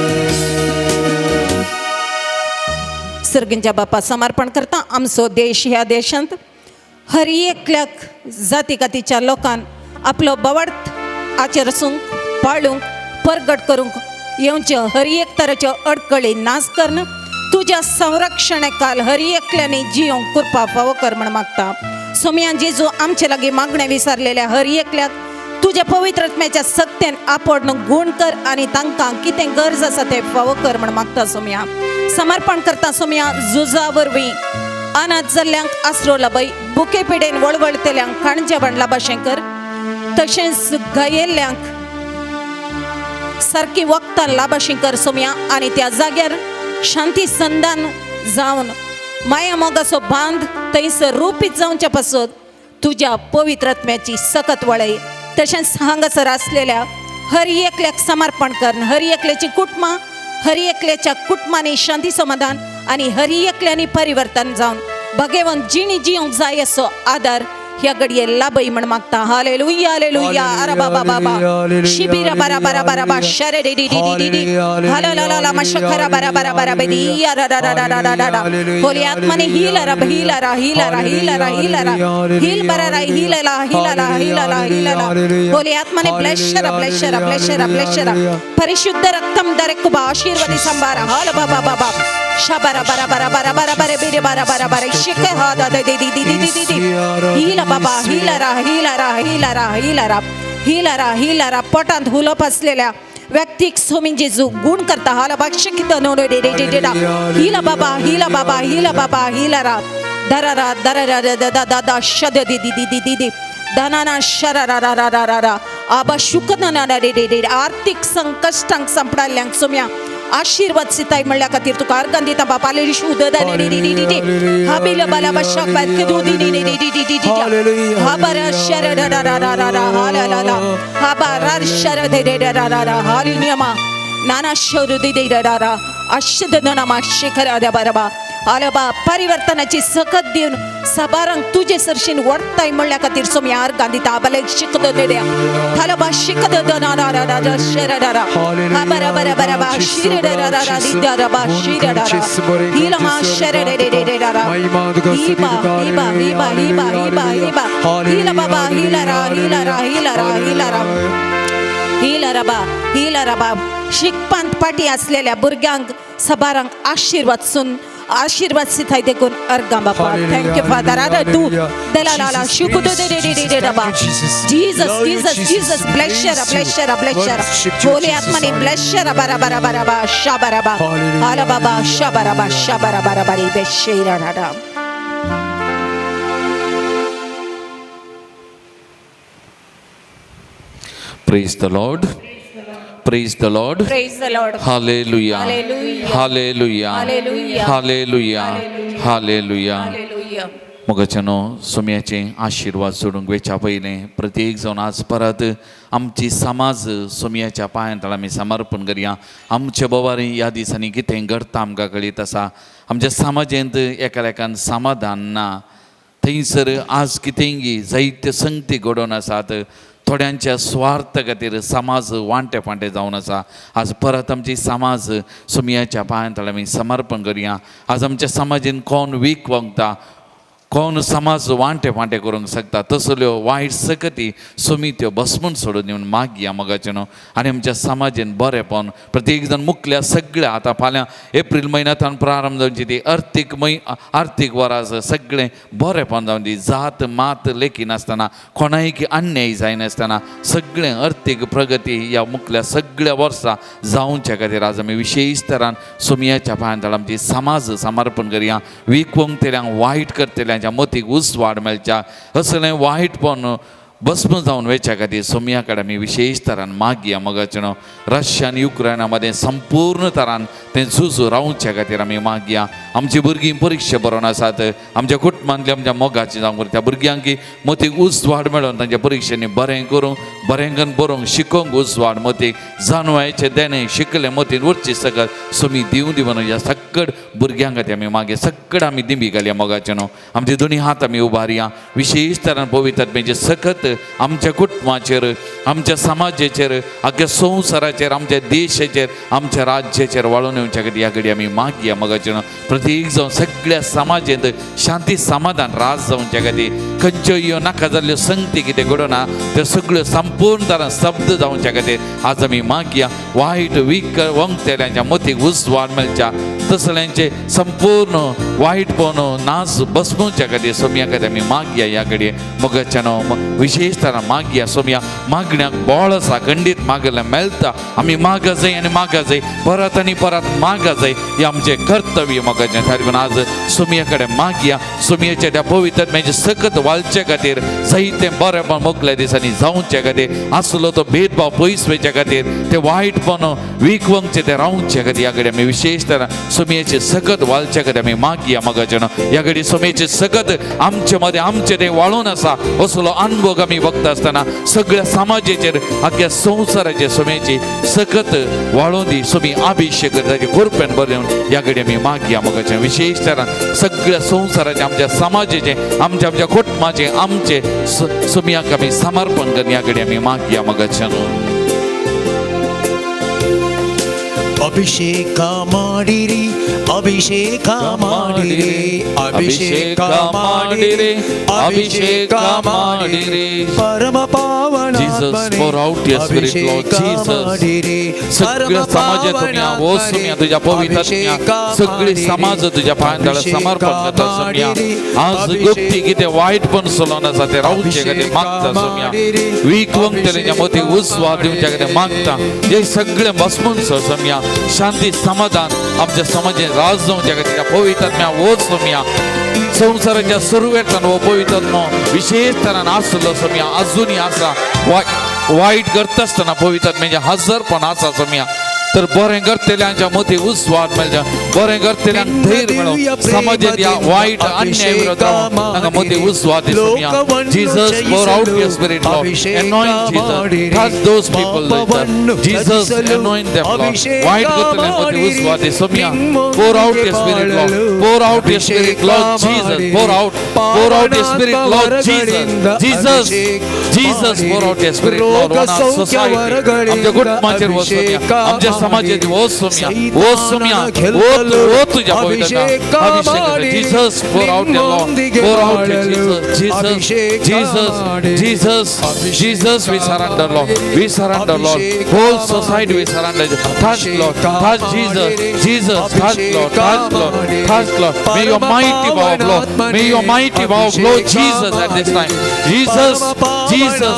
सर्गींच्या बापा समर्पण करता आमचो देश ह्या देशांत हर एकल्याक जाती कातीच्या लोकांन आपलो बवडत आचरसूंक पाळूंक परगट करूंक येवचे हर एक तरेच्यो अडकळी नाश करन तुज्या संरक्षणाकाल हर एकल्यानी जियोंक कृपा फावो कर म्हण मागता. सोम्या जेजू आमचे लागीं मागणे विसरलेल्या हर एकल्याक तुझ्या पवित्रत्म्याच्या सक्तेन आपण गुण कर आणि तांकां कितें गरज आसा तें फावो कर म्हण मागता. सोम्या समर्पण करता सोम्या झुजा वरवीं अनाथ जाल्ल्यांक आसरो लाभय बुके पिडेन वळवळतेल्यांक खाणजेवण लाभाशें कर तशेंच घायेल्ल्यांक सारकी वखदां लाभाशें कर सोम्या आनी त्या जाग्यार शांती संधान जावन माया मोगाचो बांद थंयसर रुपीत जावचे पासून तुज्या पवित्रत्म्याची सकत वळय. तशेंच हांगासर आसलेल्या हर एकल्याक समर्पण कर हर एकल्याची कुटुंबां हर एकल्याच्या कुटुंबांनी शांती समाधान आनी हर एकल्यांनी परिवर्तन जावन भगेवन जिणी जियोंक जाय असो आदार ह्या घडये लाभय म्हण मागता. हालेलुया हालेलुया अरे बाबा बाबा शिबिरा बारा बारा बारा बा शरे डी डी डी डी डी हालाला मशखरा बारा बारा बारा बेदी रा रा रा रा रा रा होली आत्माने हिलरा हिलरा हिलरा हिलरा हिलरा हिल बारा रा हिलला हिलला हिलला हिलला होली आत्माने ब्लेशरा ब्लेशरा ब्लेशरा ब्लेशरा परिशुद्ध रक्तम दरेकुबा आशीर्वादी संभारा हाल बाबा बाबा शबरा बारा बारा बारा बारा बारा बेरे बारा बारा बारा शिके हा दा दे दी दी दी दी दी हिला बाबा हिलरा हिलरा हिलरा हिलरा हिलरा हिलरा पोटांत हुलप असलेल्या व्यक्तीक सोमीन जेजू गुण करता हाला बाक्षिक नो नो डे डे डे डा हिला बाबा हिला बाबा हिला बाबा हिलरा दररा दररा दा दा दा शद दी दी दी दी दी दानाना शररा रा रा रा रा आबा शुकना डे डे डे आर्थिक संकष्टांक संपडाल्यांक सोम्या आशीर्वाद सिताय म्हणल्या खातीर तुका अर्गां दिता बापा लेली शुद्ध दी दी दी दी हाबिल बाला बशाक बात के दो दी दी दी दी दी दी दी हाबर शर रा रा रा रा रा हाला ला ला हाबर शर दे दे रा रा रा हाली नियमा नाना शर दे दे रा रा अशद नामा शिखर आद्या बरबा आलबा परिवर्तनाची सकत देऊन सबारंग तुझे सरशीन वडताय म्हणल्या खातीर सोम्या अर्गां दिता आबाले शिकद दे द्या थालबा शिकद ना रा रा रा शर रा रा हाबर बर बर बा शिर रा रा रा दी रा बा शिर रा रा हिला मा शर रे रे रे रा रा हिबा हिबा हिबा हिबा हिबा हिबा हिला बाबा हिला रा हिला रा हिला रा हिला रा हिला रबा शिकपांत पाटी असलेल्या भुरग्यांक सबारांक आशीर्वाद सिथाय देखून अर्गां बापा थँक्यू फादर आदर तू दलाला शुकु दे दे दे दे रबा जीसस जीसस जीसस ब्लेशर ब्लेशर ब्लेशर होली आत्माने ब्लेशर बारा बारा बारा बा शाबारा बा आला बाबा शाबारा बारा बारी बेशेरा राडा. Praise the Lord. Praise the Lord. Praise the Lord. Hallelujah. Hallelujah. Hallelujah. Hallelujah. Hallelujah. Hallelujah. Hallelujah. मोगाचनो सोम्याचे आशीर्वाद सोडूंक वेच्या पयलें प्रत्येक जावन आज परत आमची समाज सोम्याच्या पांयांत आमी समर्पण करया. आमच्या बोवारी ह्या दिसांनी कितें घडटा आमकां कळीत आसा. आमच्या समाजांत एकामेकान समाधान ना. थंयसर आज कितेंय जायत्यो संगती घडोवन आसात. थोड्यांच्या स्वार्थ खातीर समाज वांटे फांटे जावन आसा. आज परत आमची समाज सोम्याच्या पांयांत आमी समर्पण करया. आज आमच्या समाजीन कोण वीक वंगता कोण समाज वांटे फांटे करूंक शकता तसल्यो वायट सकती सोमी त्यो भस्मून सोडून दिवन मागया मोगाचे न्हू. आनी आमच्या समाजीन बरेपण प्रत्येक जण मुखल्या सगळ्या आतां फाल्यां एप्रील म्हयन्यांतल्यान प्रारंभ जावची ती आर्थीक वरास सगळें बरेपण जावन दी जात मात लेखी नासतना कोणायक अन्याय जायनासतना सगळें अर्थीक प्रगती ह्या मुखल्या सगळ्या वर्सां जावच्या खातीर आज आमी विशेश तरान सोमयाच्या पांयांत आमची समाज समर्पण करया. वीक वंगतेल्यांक वायट करतल्यांच्या मतीक उसवाड मेळच्या असलें वायटपण भस्म जावन वेच्या खातीर सोमया कडेन आमी विशेश तरान मागया मोगाचे न्हू. रशिया आनी युक्रेना मदें संपूर्ण तरान तें झुजू रावच्या खातीर आमी मागया. आमची भुरगीं परीक्षा बरोवन आसात, आमच्या कुटुंबांतली आमच्या मोगाची जावं त्या भुरग्यांक मतीक उजवाड मेळोन तांच्या परीक्षेनी बरें करूं, बरें करून बरोवंक शिकोवंक उजवाड मतीक जाणवायचे देणे शिकले मतीन उरची सकत सुमी दिवं दिवन ह्या सक्कड भुरग्यांक खातीर आमी मागे सक्कड आमी दिंबी घालया मोगाचे न्हू. आमचे दोनी हात आमी उबारया. विशेश तरान पवित्र आत्म्याचे सकत आमच्या कुटुंबाचेर, आमच्या समाजाचेर, आख्या संवसाराचेर, आमच्या देशाचेर, आमच्या राज्याचेर वाळून येवच्या खातीर ह्या घडये आमी मागया मोगाचे न्हू. प्रत्येक जावन सगळ्या समाजांत शांती समाधान राज जावच्या खातीर खंयच्यो ह्यो नाका जाल्ल्यो संगती कितें घडोना त्यो सगळ्यो संपूर्ण तरान शब्द जावच्या खातीर आज आमी मागया. वायट वंगतेल्यांच्या मतीक उजवाड मेळच्या, तसल्यांचे संपूर्ण वायटपण नाश बसमोवच्या खातीर सोम्या खातीर आमी मागया. ह्या घडये मोगाच्या न्हू विशेश तरान मागया. सोम्या मागण्याक बळ आसा, खंडीत मागलें मेळटा. आमी मागा जाय आनी मागा जाय, परत आनी परत मागा जाय, हें आमचें कर्तव्य मोगाचें. थारी आज सोम्या कडेन मागया. सोमयाच्या त्या पवित्र आत्म्याचे सकत वालच्या खातीर जायतें बरेंपण मोकल्या दिसांनी जावच्या खातीर आसलो तो भेदभाव पयस वयच्या खातीर ते वायटपण विकवंगचे ते रावच्या खातीर ह्या घडये आमी विशेष तरान सोमयाचे सकत वालच्या खातीर आमी मागया मोगाचें न्हू. ह्या घडी सोमयाचे सकत आमचे मदें आमचें तें वाळून आसा असलो अनुभव आमी बघता आसतना सगळ्या समाजाचेर आख्या संवसाराचेर सोम्याची सकत वाळून दी. सोमी अभिषेक ताचे कोरपेन बरेवन ह्या घडी आमी मागया मोगाचें. विशेष तरान सगळ्या संवसाराचें, आमच्या समाजाचें, आमच्या कुटुंबाचें आमचे सोमयाक आमी समर्पण करून ह्या घडी आमी मागया मोगाचें न्हू. ಅಭಿಷೇಕ ಮಾಡಿರಿ, ಅಭಿಷೇಕ ಮಾಡಿರಿ, ಅಭಿಷೇಕ ಮಾಡಿರಿ, ಅಭಿಷೇಕ ಮಾಡಿರಿ, ಪರಮ ಪಾವನ Jesus, pour out your spirit, Lord Jesus. सगळ्या समाजातून या ओ सोम्या तुझ्या पवित्र आत्म्या सगळी समाज तुझ्या पायांतळा समर्पण करता सोम्या. आज गुप्ती कितें वायटपण चलोन आसा ते रावचे खातीर मागता सोम्या. विकवंगतेल्या मती उजवा दिवच्या खातीर मागता. हे सगळे बसमून सोम्या शांती समाधान आमच्या समाजात राज जावच्या खातीर पवित्र आत्म्या ओ सोम्या संवसाराच्या सुरवेतान हो पवित्र विशेष तरान आसलो सोम्या अजूनही आसा. वाईट करता आसतना पवित्र आत्म्याचे हजरपण आसा सोम्या. तर बरें करतल्यांच्या मती उजवाड मेळच्या, बरें करतल्यांक धैर्य मेळो, समाजात या वायट अन्याय विरोध तांकां मती उजवाड दी Saumya. Jesus, pour out your spirit, Lord. Anoint Jesus. Touch those people, Lord. Jesus, anoint them, Lord. वायट करतल्यांक मती उजवाड दी Saumya. Pour out your spirit, Lord. Pour out your spirit, Lord Jesus. Pour out your spirit, Lord Jesus. Jesus, Jesus, pour out your spirit, Lord. On our society, आमच्या कुटुंबाचेर वो सोम्या, आमच्या समाजाची वो सोम्या, वो सोम्या, वो तुझ्या पवित्र अभिषेक. Jesus, pour out your Lord. Pour out your Jesus, Jesus, Jesus, Jesus, Jesus, we surrender, Lord. We surrender, Lord. Whole society we surrender. Touch, Lord. Touch, Jesus. Jesus, touch, Lord. Touch, Lord. Touch, Lord. May your mighty power of Lord. May your mighty power of Lord Jesus at this time. Jesus, Jesus,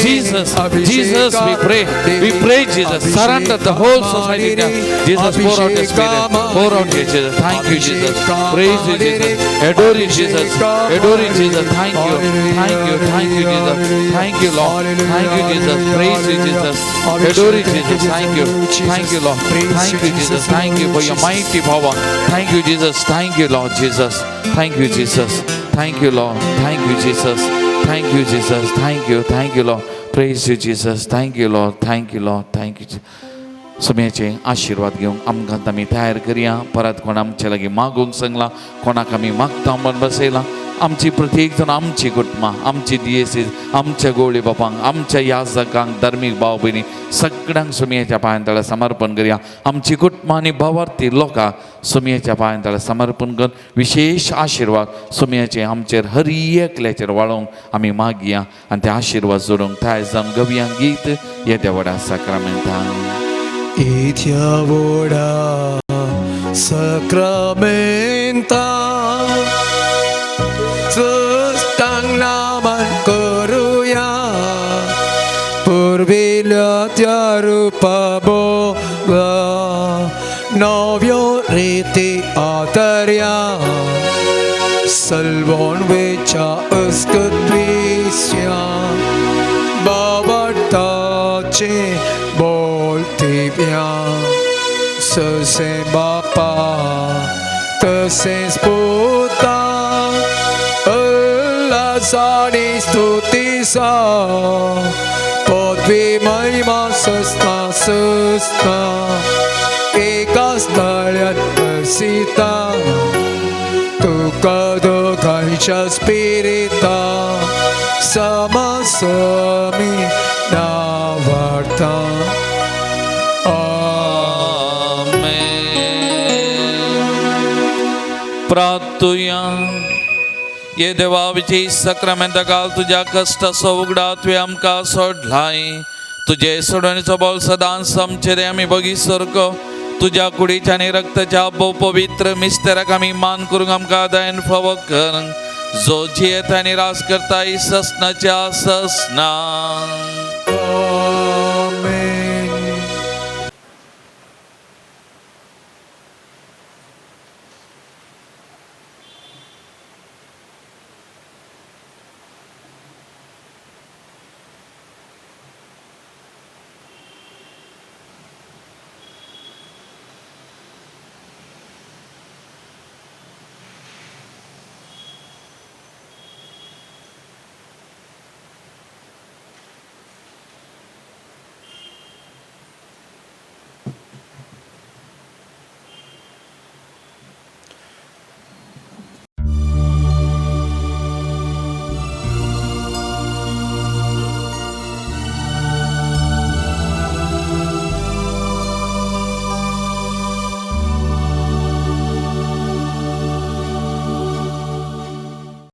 Jesus, Jesus, we pray. We pray, Jesus. Surrender the whole society there. Jesus, pour out your spirit. Pour out your Jesus. Thank you, Jesus. Praise you, Jesus. Adore you, Jesus. Adore you, Jesus. Thank you. Thank you. Thank you, Jesus. Thank you, Lord. Thank you, Jesus. Praise you, Jesus. Adore you, Jesus. Thank you. Thank you, Lord. Thank you, Jesus. Thank you for your mighty power. Thank you, Jesus. Thank you, Lord Jesus. Thank you, Jesus. Thank you, Lord. Thank you, Jesus. Thank you, Jesus. Thank you. Thank you, Lord. Praise you, Jesus. Thank you, Lord. Thank you, Lord. Thank you. सोम्याचे आशीर्वाद घेवंक आमकां आमी तयार करया. परत कोण आमचे लागीं मागूंक सांगला, कोणाक आमी मागता म्हणून बसयला. आमची प्रत्येक जण आमची कुटुंबां, आमची दियेसीस, आमच्या गोवळी बापांक, आमच्या याजकांक, धार्मीक भाव भयणी सगळ्यांक सोमयाच्या पांयांतळा समर्पण करया. आमची कुटुंबां आनी भावार्थी लोकांक सोमयाच्या पांयांतळा समर्पण करून विशेष आशीर्वाद सोमयाचे आमचेर हर एकल्याचेर वाळोवंक आमी मागया आनी ते आशीर्वाद जोडूंक थाय जावन गवया गीत येद्या व्हडा साक्रामेंतान. येत्या व्हडा साक्रामेंता नामान करूया पुर्विल्या त्या रूपा बोला नव्यो रीती आतर्या सल्वोन वेचा अस्कत्विस्या बाबाटाचे बोलतिव्या जसे बापा तसेच पुता उल्हासाने स्तुतीसा पदवी महिमा सस्ता सस्ता एका स्थळात बसिता तुका दोघांच्या स्पिरिता समसमी नावार्था प्रार्थूया. ये देवाविची सक्रमेंत काल तुझ्या कष्टाचो उगडा तुवें आमकां सोडलाय. तुझे सोडवणेचो बोल सदांच आमचेर आमी बगी सारको तुझ्या कुडीच्या आनी रक्ताच्या भोव पवित्र मिस्तेराक आमी मान करूंक आमकां दायन फावो कर. जो जियेता आनी रास करता ससनाच्या ससना.